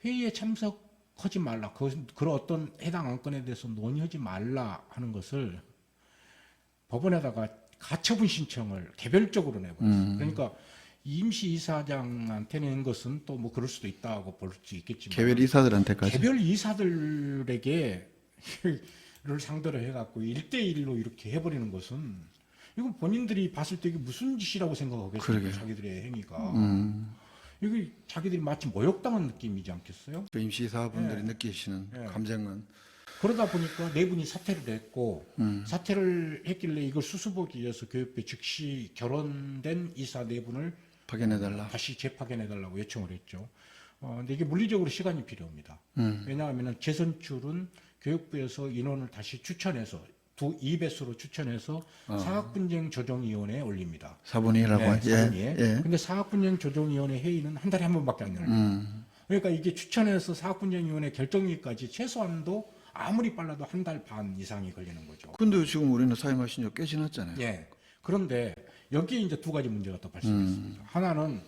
회의에 참석하지 말라. 그런 어떤 해당 안건에 대해서 논의하지 말라 하는 것을 법원에다가 가처분 신청을 개별적으로 내버렸어요. 그러니까 임시이사장한테 낸 것은 또 뭐 그럴 수도 있다고 볼 수 있겠지만 개별 이사들한테까지. 개별 이사들에게 를 상대로 해갖고 1대1로 이렇게 해버리는 것은 이건 본인들이 봤을 때 이게 무슨 짓이라고 생각하겠어요. 그러게요. 자기들의 행위가. 이게 자기들이 마치 모욕당한 느낌이지 않겠어요? 그 임시이사분들이 예. 느끼시는 예. 감정은 그러다 보니까 네 분이 사퇴를 했고 사퇴를 했길래 이걸 수습하기 위해서 교육부에 즉시 결혼된 이사 네 분을 파견해달라. 다시 재파견해달라고 요청을 했죠. 근데 이게 물리적으로 시간이 필요합니다. 왜냐하면 재선출은 교육부에서 인원을 다시 추천해서 2배수로 추천해서 사학분쟁 조정위원회에 올립니다. 4분의 1하고. 네, 예. 4분위에. 예. 근데 사학분쟁 조정위원회 회의는 한 달에 한 번밖에 안 열려요. 그러니까 이게 추천해서 사학분쟁위원회 결정일까지 최소한도 아무리 빨라도 한 달 반 이상이 걸리는 거죠. 근데 지금 우리는 사임하신 지 꽤 지났잖아요. 예. 그런데 여기에 이제 두 가지 문제가 또 발생했습니다. 하나는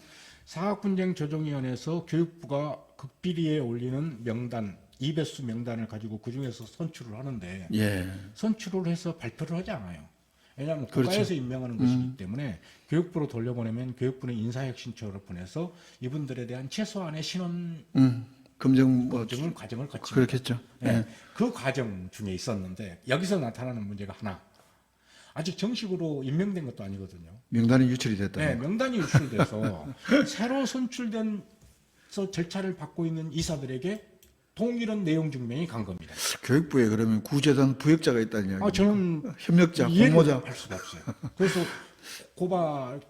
사학분쟁 조정위원회에서 교육부가 극비리에 올리는 명단 2배수 명단을 가지고 그 중에서 선출을 하는데 예. 선출을 해서 발표를 하지 않아요. 왜냐하면 그렇죠. 국가에서 임명하는 것이기 때문에 교육부로 돌려보내면 교육부는 인사혁신처를 보내서 이분들에 대한 최소한의 신원 검증 뭐 검증을 과정을 거칩니다. 그렇겠죠. 예. 예. 그 과정 중에 있었는데 여기서 나타나는 문제가 하나. 아직 정식으로 임명된 것도 아니거든요. 명단이 유출이 됐다. 네, 명단이 유출돼서 새로 선출된 절차를 받고 있는 이사들에게 동일한 내용 증명이 간 겁니다. 교육부에 그러면 구재단 부역자가 있다는 이야기. 저는 협력자, 이해를 공모자. 할 수가 없어요. 그래서 고발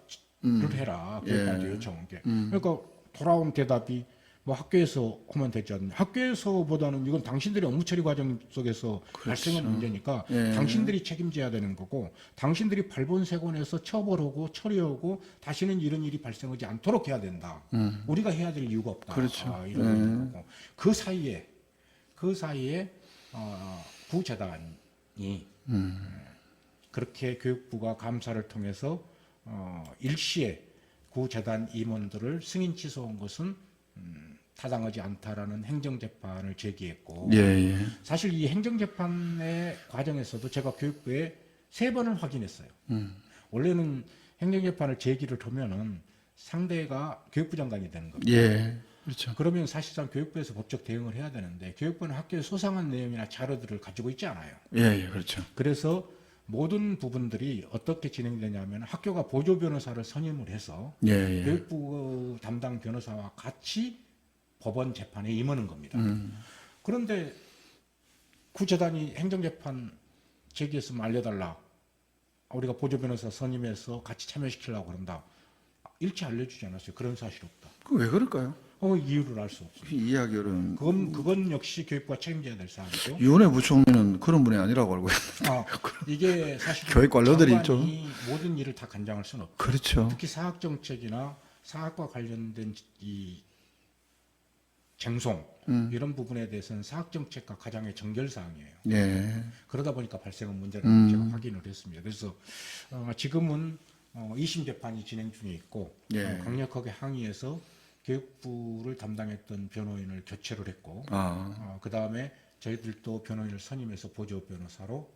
해라. 예. 교육부한테 요청한 게. 그러니까 돌아온 대답이 뭐 학교에서 하면 되지 않냐. 학교에서보다는 이건 당신들의 업무 처리 과정 속에서 발생한 문제니까 예. 당신들이 책임져야 되는 거고 당신들이 발본색원에서 처벌하고 처리하고 다시는 이런 일이 발생하지 않도록 해야 된다. 우리가 해야 될 이유가 없다. 그렇죠. 이런 거고 그 사이에 구재단이 그렇게 교육부가 감사를 통해서 일시에 구재단 임원들을 승인 취소한 것은 타당하지 않다라는 행정재판을 제기했고 예, 예. 사실 이 행정재판의 과정에서도 제가 교육부에 3번을 확인했어요. 원래는 행정재판을 제기를 하면은 상대가 교육부 장관이 되는 겁니다. 예. 그렇죠. 그러면 사실상 교육부에서 법적 대응을 해야 되는데 교육부는 학교에 소상한 내용이나 자료들을 가지고 있지 않아요. 예, 예. 그렇죠. 그래서 모든 부분들이 어떻게 진행되냐면 학교가 보조 변호사를 선임을 해서 예, 예. 교육부 담당 변호사와 같이 법원 재판에 임하는 겁니다. 그런데 구재단이 행정재판 제기했으면 알려달라. 우리가 보조 변호사 선임해서 같이 참여시키려고 그런다. 일체 알려주지 않았어요. 그런 사실 없다. 그 왜 그럴까요? 이유를 알 수 없어요. 이 이야기는 그건 역시 교육부가 책임져야 될 사안이죠. 이원혜 부총리는 그런 분이 아니라고 알고 있어요. 이게 사실 교육 관료들이 장관이 모든 일을 다 관장할 수는 없죠. 그렇죠. 특히 사학정책이나 사학과 관련된 이 쟁송 이런 부분에 대해서는 사학정책과 가장의 정결사항이에요. 예. 그러다 보니까 발생한 문제라는 제가 확인을 했습니다. 그래서 지금은 2심 재판이 진행 중에 있고 예. 강력하게 항의해서 교육부를 담당했던 변호인을 교체를 했고 그 다음에 저희들도 변호인을 선임해서 보조 변호사로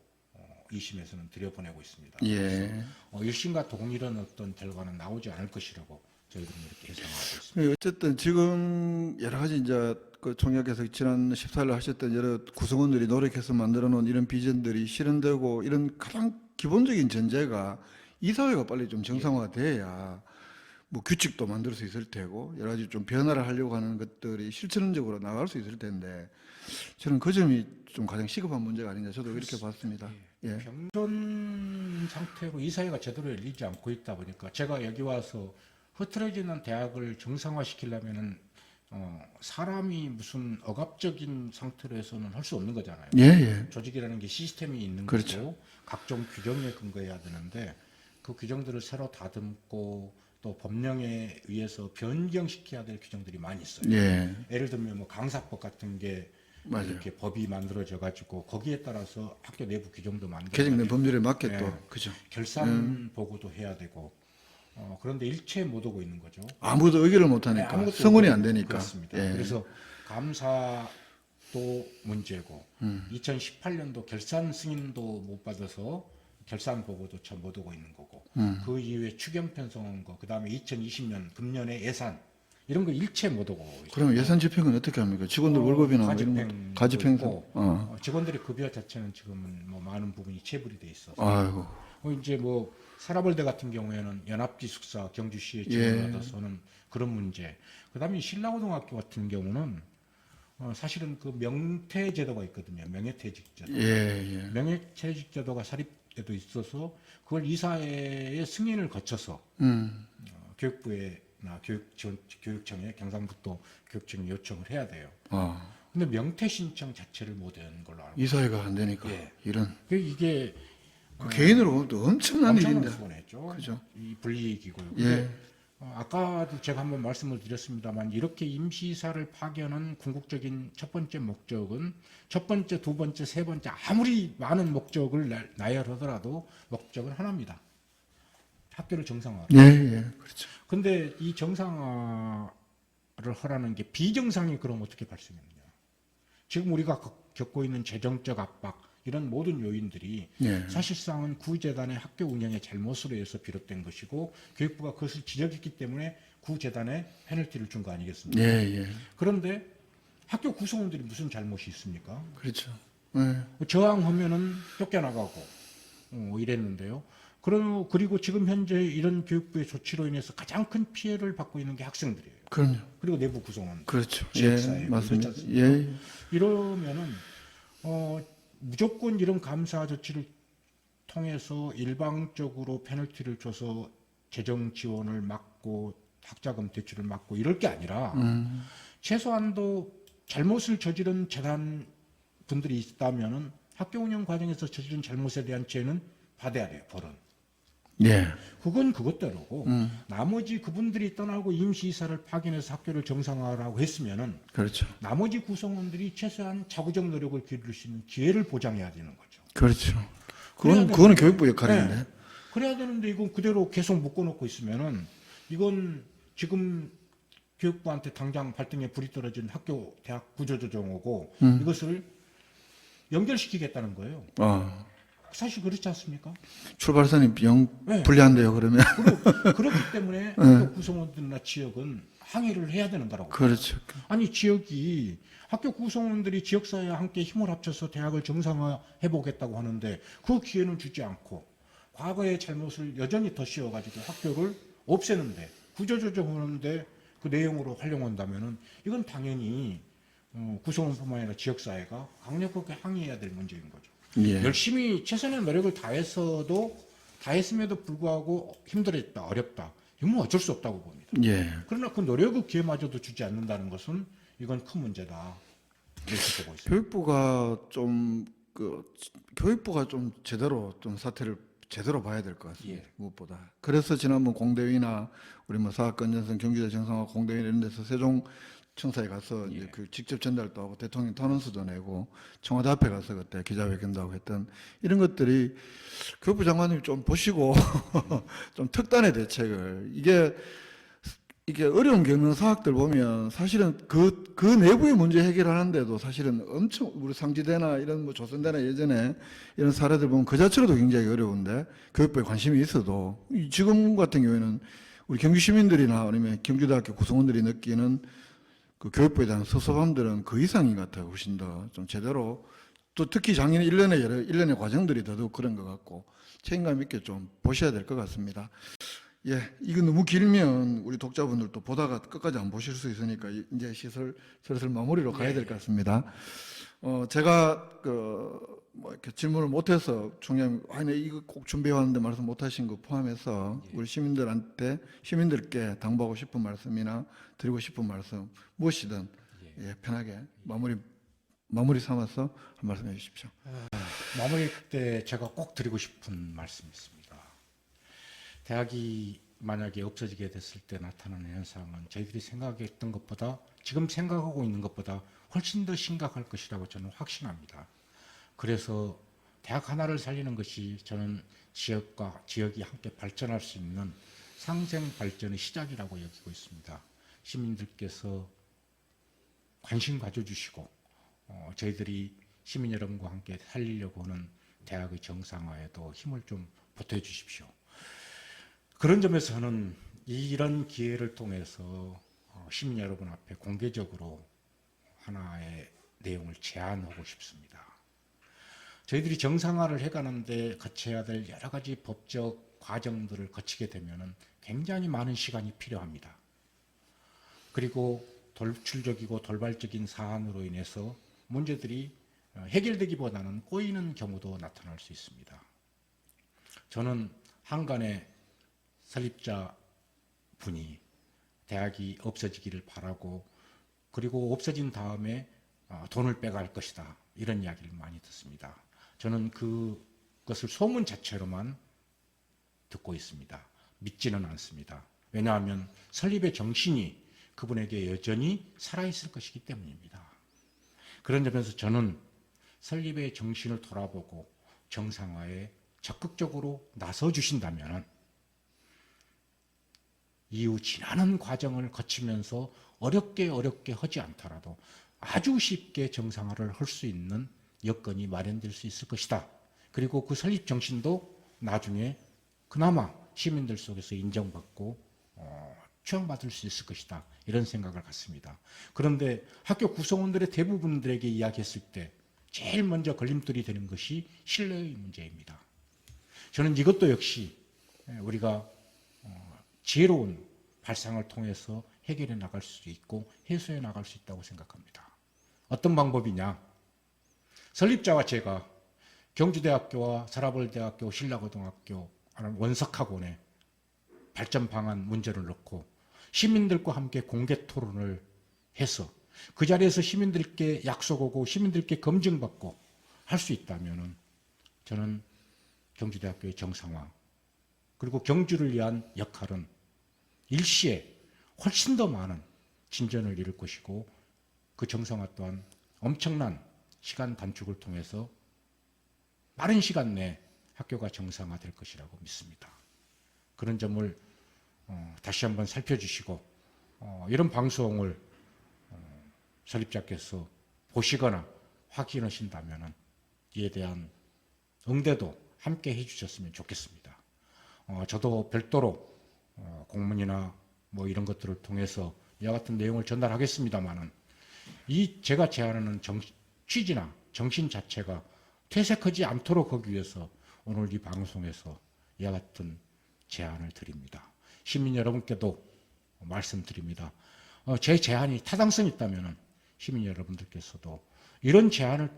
2심에서는 들여보내고 있습니다. 예. 1심과 동일한 어떤 결과는 나오지 않을 것이라고 저희들은 이렇게 예상하고 있습니다. 어쨌든 지금 여러 가지 이제 그 총리께서 지난 14일 하셨던 여러 구성원들이 노력해서 만들어 놓은 이런 비전들이 실현되고 이런 가장 기본적인 전제가 이 사회가 빨리 좀 정상화돼야 뭐 규칙도 만들 수 있을 테고 여러 가지 좀 변화를 하려고 하는 것들이 실천적으로 나갈 수 있을 텐데 저는 그 점이 좀 가장 시급한 문제가 아니냐 저도 이렇게 봤습니다. 예. 병존 상태로 이 사회가 제대로 열리지 않고 있다 보니까 제가 여기 와서 흐트러지는 대학을 정상화시키려면은 사람이 무슨 억압적인 상태로 해서는 할 수 없는 거잖아요. 예, 예. 조직이라는 게 시스템이 있는 그렇죠. 거고 각종 규정에 근거해야 되는데 그 규정들을 새로 다듬고 또 법령에 의해서 변경시켜야 될 규정들이 많이 있어요. 예. 예를 들면 뭐 강사법 같은 게 맞아요. 이렇게 법이 만들어져 가지고 거기에 따라서 학교 내부 규정도 만들어 개정된 법률에 맞게 예. 또 그죠. 결산 보고도 해야 되고 그런데 일체 못 오고 있는 거죠. 아무도 의결을 못 네, 하니까 아무것도 성원이 못 안 오고 되니까. 그렇습니다. 예. 그래서 감사도 문제고 2018년도 결산 승인도 못 받아서 결산 보고도 참 못 오고 있는 거고 그 이후에 추경 편성한 거 그다음에 2020년 금년의 예산 이런 거 일체 못 오고 있어요. 그러면 예산 집행은 어떻게 합니까? 직원들 월급이나 뭐 이런 것 가집행성. 직원들의 급여 자체는 지금은 뭐 많은 부분이 체불이 돼 있어서 아이고. 이제 뭐 사라벌대 같은 경우에는 연합기숙사 경주시에 지원받아서는 그런 문제. 그다음에 신라고등학교 같은 경우는 사실은 그 명퇴제도가 있거든요. 명예퇴직제도. 예. 명예퇴직제도가 사립에도 있어서 그걸 이사회의 승인을 거쳐서 교육부에나 교육청에 경상북도 교육청에 요청을 해야 돼요. 근데 명퇴 신청 자체를 못한 걸로 알고 이사회가 안 되니까 예. 이런. 이게 그 개인으로 보면 또 엄청난 일인데. 수고했죠. 그죠. 이 불이익이고요. 예. 근데 아까도 제가 한번 말씀을 드렸습니다만 이렇게 임시사를 파견한 궁극적인 첫 번째 목적은 첫 번째, 두 번째, 세 번째 아무리 많은 목적을 나열하더라도 목적은 하나입니다. 학교를 정상화. 예. 그렇죠. 근데 이 정상화를 하라는 게 비정상이 그럼 어떻게 발생했느냐. 지금 우리가 겪고 있는 재정적 압박 이런 모든 요인들이 예. 사실상은 구재단의 학교 운영의 잘못으로 해서 비롯된 것이고 교육부가 그것을 지적했기 때문에 구재단에 페널티를 준 거 아니겠습니까? 예. 그런데 학교 구성원들이 무슨 잘못이 있습니까? 그렇죠. 예. 저항하면은 쫓겨나가고 이랬는데요. 그리고 지금 현재 이런 교육부의 조치로 인해서 가장 큰 피해를 받고 있는 게 학생들이에요. 그럼요. 그리고 내부 구성원. 그렇죠. 지역사회 예. 맞습니다. 그렇지 않습니까? 예. 이러면은 무조건 이런 감사 조치를 통해서 일방적으로 페널티를 줘서 재정 지원을 막고 학자금 대출을 막고 이럴 게 아니라 최소한도 잘못을 저지른 재단 분들이 있다면은 학교 운영 과정에서 저지른 잘못에 대한 죄는 받아야 돼요, 벌은. 예. 그건 그것대로고 나머지 그분들이 떠나고 임시이사를 파견해서 학교를 정상화하라고 했으면은 그렇죠. 나머지 구성원들이 최소한 자구적 노력을 기울일 수 있는 기회를 보장해야 되는 거죠. 그렇죠. 그래야 그거는 교육부 역할인데. 네. 그래야 되는데 이건 그대로 계속 묶어놓고 있으면은 이건 지금 교육부한테 당장 발등에 불이 떨어진 학교 대학 구조조정하고 이것을 연결시키겠다는 거예요. 사실 그렇지 않습니까? 출발선이 영 네. 불리한데요, 그러면. 그렇기 때문에 학교 구성원들이나 지역은 항의를 해야 되는 거라고. 그렇죠. 아니 지역이 학교 구성원들이 지역사회와 함께 힘을 합쳐서 대학을 정상화해 보겠다고 하는데 그 기회는 주지 않고 과거의 잘못을 여전히 더 씌워가지고 학교를 없애는데 구조조정하는데 그 내용으로 활용한다면은 이건 당연히 구성원뿐만 아니라 지역사회가 강력하게 항의해야 될 문제인 거죠. 예. 열심히 최선의 노력을 다했음에도 불구하고 힘들었다, 어렵다. 이건 뭐 어쩔 수 없다고 봅니다. 예. 그러나 그 노력의 기회마저도 주지 않는다는 것은 이건 큰 문제다. 이렇게 보고 있습니다. 교육부가 좀 제대로 좀 사태를 제대로 봐야 될 것 같습니다. 예. 무엇보다. 그래서 지난번 공대위나 우리 뭐 사학건전성 경기대 정상화 공대위 이런 데서 세종 청사에 가서 이제 그 직접 전달도 하고 대통령 탄원서도 내고 청와대 앞에 가서 그때 기자회견도 하고 했던 이런 것들이 교육부 장관님이 좀 보시고 좀 특단의 대책을 이게 어려운 겪는 사학들 보면 사실은 그 내부의 문제 해결하는데도 사실은 엄청 우리 상지대나 이런 뭐 조선대나 예전에 이런 사례들 보면 그 자체로도 굉장히 어려운데 교육부에 관심이 있어도 지금 같은 경우에는 우리 경기 시민들이나 아니면 경기대학교 구성원들이 느끼는 그 교육부에 대한 섭섭함들은 그 이상인 것 같아요. 훨씬 더 좀 제대로 또 특히 작년 1년의 과정들이 더더욱 그런 것 같고 책임감 있게 좀 보셔야 될 것 같습니다. 예, 이거 너무 길면 우리 독자분들도 보다가 끝까지 안 보실 수 있으니까 이제 슬슬 마무리로 가야 될 것 같습니다. 제가 뭐 이렇게 질문을 못해서 총장님, 아니 이거 꼭 준비해왔는데 말씀 못하신 거 포함해서 우리 시민들께 당부하고 싶은 말씀이나 드리고 싶은 말씀 무엇이든 예, 편하게 마무리 삼아서 한 말씀해 주십시오. 마무리 때 제가 꼭 드리고 싶은 말씀이 있습니다. 대학이 만약에 없어지게 됐을 때 나타나는 현상은 저희들이 생각했던 것보다 지금 생각하고 있는 것보다 훨씬 더 심각할 것이라고 저는 확신합니다. 그래서 대학 하나를 살리는 것이 저는 지역과 지역이 함께 발전할 수 있는 상생 발전의 시작이라고 여기고 있습니다. 시민들께서 관심 가져주시고 저희들이 시민 여러분과 함께 살리려고 하는 대학의 정상화에도 힘을 좀 보태주십시오. 그런 점에서는 이런 기회를 통해서 시민 여러분 앞에 공개적으로 하나의 내용을 제안하고 싶습니다. 저희들이 정상화를 해가는데 거쳐야 될 여러 가지 법적 과정들을 거치게 되면 굉장히 많은 시간이 필요합니다. 그리고 돌출적이고 돌발적인 사안으로 인해서 문제들이 해결되기보다는 꼬이는 경우도 나타날 수 있습니다. 저는 한간에 설립자 분이 대학이 없어지기를 바라고 그리고 없어진 다음에 돈을 빼갈 것이다 이런 이야기를 많이 듣습니다. 저는 그것을 소문 자체로만 듣고 있습니다. 믿지는 않습니다. 왜냐하면 설립의 정신이 그분에게 여전히 살아있을 것이기 때문입니다. 그런 점에서 저는 설립의 정신을 돌아보고 정상화에 적극적으로 나서 주신다면 이후 지나는 과정을 거치면서 어렵게 하지 않더라도 아주 쉽게 정상화를 할 수 있는 여건이 마련될 수 있을 것이다. 그리고 그 설립 정신도 나중에 그나마 시민들 속에서 인정받고 추앙받을 수 있을 것이다. 이런 생각을 갖습니다. 그런데 학교 구성원들의 대부분들에게 이야기했을 때 제일 먼저 걸림돌이 되는 것이 신뢰의 문제입니다. 저는 이것도 역시 우리가 지혜로운 발상을 통해서 해결해 나갈 수 있고 해소해 나갈 수 있다고 생각합니다. 어떤 방법이냐? 설립자와 제가 경주대학교와 사라벌대학교, 신라고등학교 원석학원에 발전 방안 문제를 놓고 시민들과 함께 공개 토론을 해서 그 자리에서 시민들께 약속하고 시민들께 검증받고 할 수 있다면은 저는 경주대학교의 정상화 그리고 경주를 위한 역할은 일시에 훨씬 더 많은 진전을 이룰 것이고 그 정상화 또한 엄청난 시간 단축을 통해서 빠른 시간 내에 학교가 정상화될 것이라고 믿습니다. 그런 점을 다시 한번 살펴주시고 이런 방송을 설립자께서 보시거나 확인하신다면 이에 대한 응대도 함께 해주셨으면 좋겠습니다. 저도 별도로 공문이나 뭐 이런 것들을 통해서 이와 같은 내용을 전달하겠습니다만은 이 제가 제안하는 취지나 정신 자체가 퇴색하지 않도록 하기 위해서 오늘 이 방송에서 이와 같은 제안을 드립니다. 시민 여러분께도 말씀드립니다. 제 제안이 타당성이 있다면 시민 여러분들께서도 이런 제안을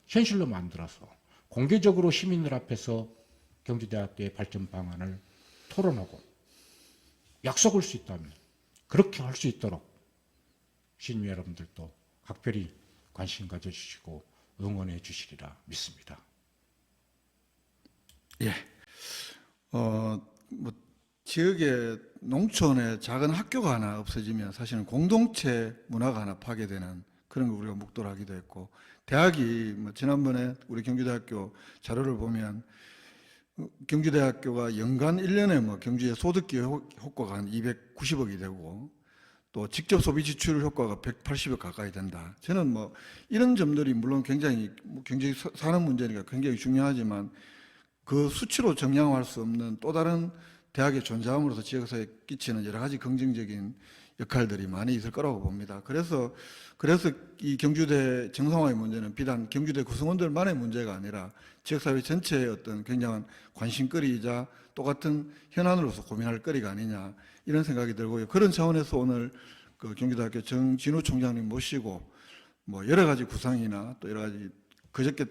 현실로 만들어서 공개적으로 시민들 앞에서 경주대학교의 발전 방안을 토론하고 약속할 수 있다면 그렇게 할 수 있도록 시민 여러분들도 각별히 관심 가져주시고 응원해 주시리라 믿습니다. 예. 뭐 지역에 농촌에 작은 학교가 하나 없어지면 사실은 공동체 문화가 하나 파괴되는 그런 거 우리가 묵도를 하기도 했고, 대학이 뭐 지난번에 우리 경주대학교 자료를 보면 경주대학교가 연간 1년에 뭐 경주의 소득기여 효과가 한 290억이 되고 또 직접 소비 지출 효과가 180억 가까이 된다. 저는 뭐 이런 점들이 물론 굉장히 경제 산업 문제니까 굉장히 중요하지만 그 수치로 정량할 수 없는 또 다른 대학의 존재함으로서 지역사회에 끼치는 여러 가지 긍정적인 역할들이 많이 있을 거라고 봅니다. 그래서 이 경주대 정상화의 문제는 비단 경주대 구성원들만의 문제가 아니라 지역사회 전체의 어떤 굉장한 관심거리이자 똑같은 현안으로서 고민할 거리가 아니냐 이런 생각이 들고요. 그런 차원에서 오늘 그 경주대학교 정진우 총장님 모시고 뭐 여러 가지 구상이나 또 여러 가지 그저께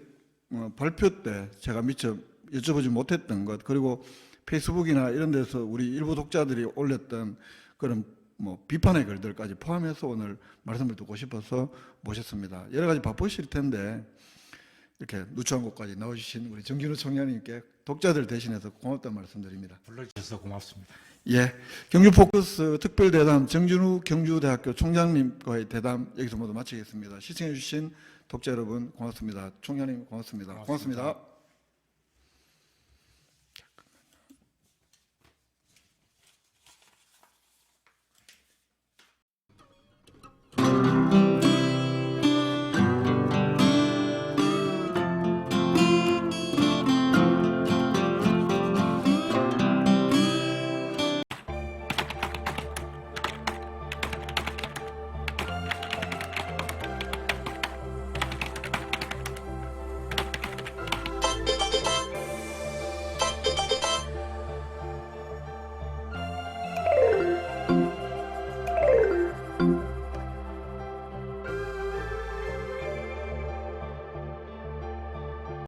발표 때 제가 미처 여쭤보지 못했던 것, 그리고 페이스북이나 이런 데서 우리 일부 독자들이 올렸던 그런 뭐 비판의 글들까지 포함해서 오늘 말씀을 듣고 싶어서 모셨습니다. 여러 가지 바쁘실 텐데 이렇게 누추한 곳까지 나와주신 우리 정진우 총장님께 독자들 대신해서 고맙다는 말씀드립니다. 불러주셔서 고맙습니다. 예, 경주포커스 특별대담 정진우 경주대학교 총장님과의 대담 여기서 모두 마치겠습니다. 시청해주신 독자 여러분 고맙습니다. 총장님 고맙습니다. 고맙습니다.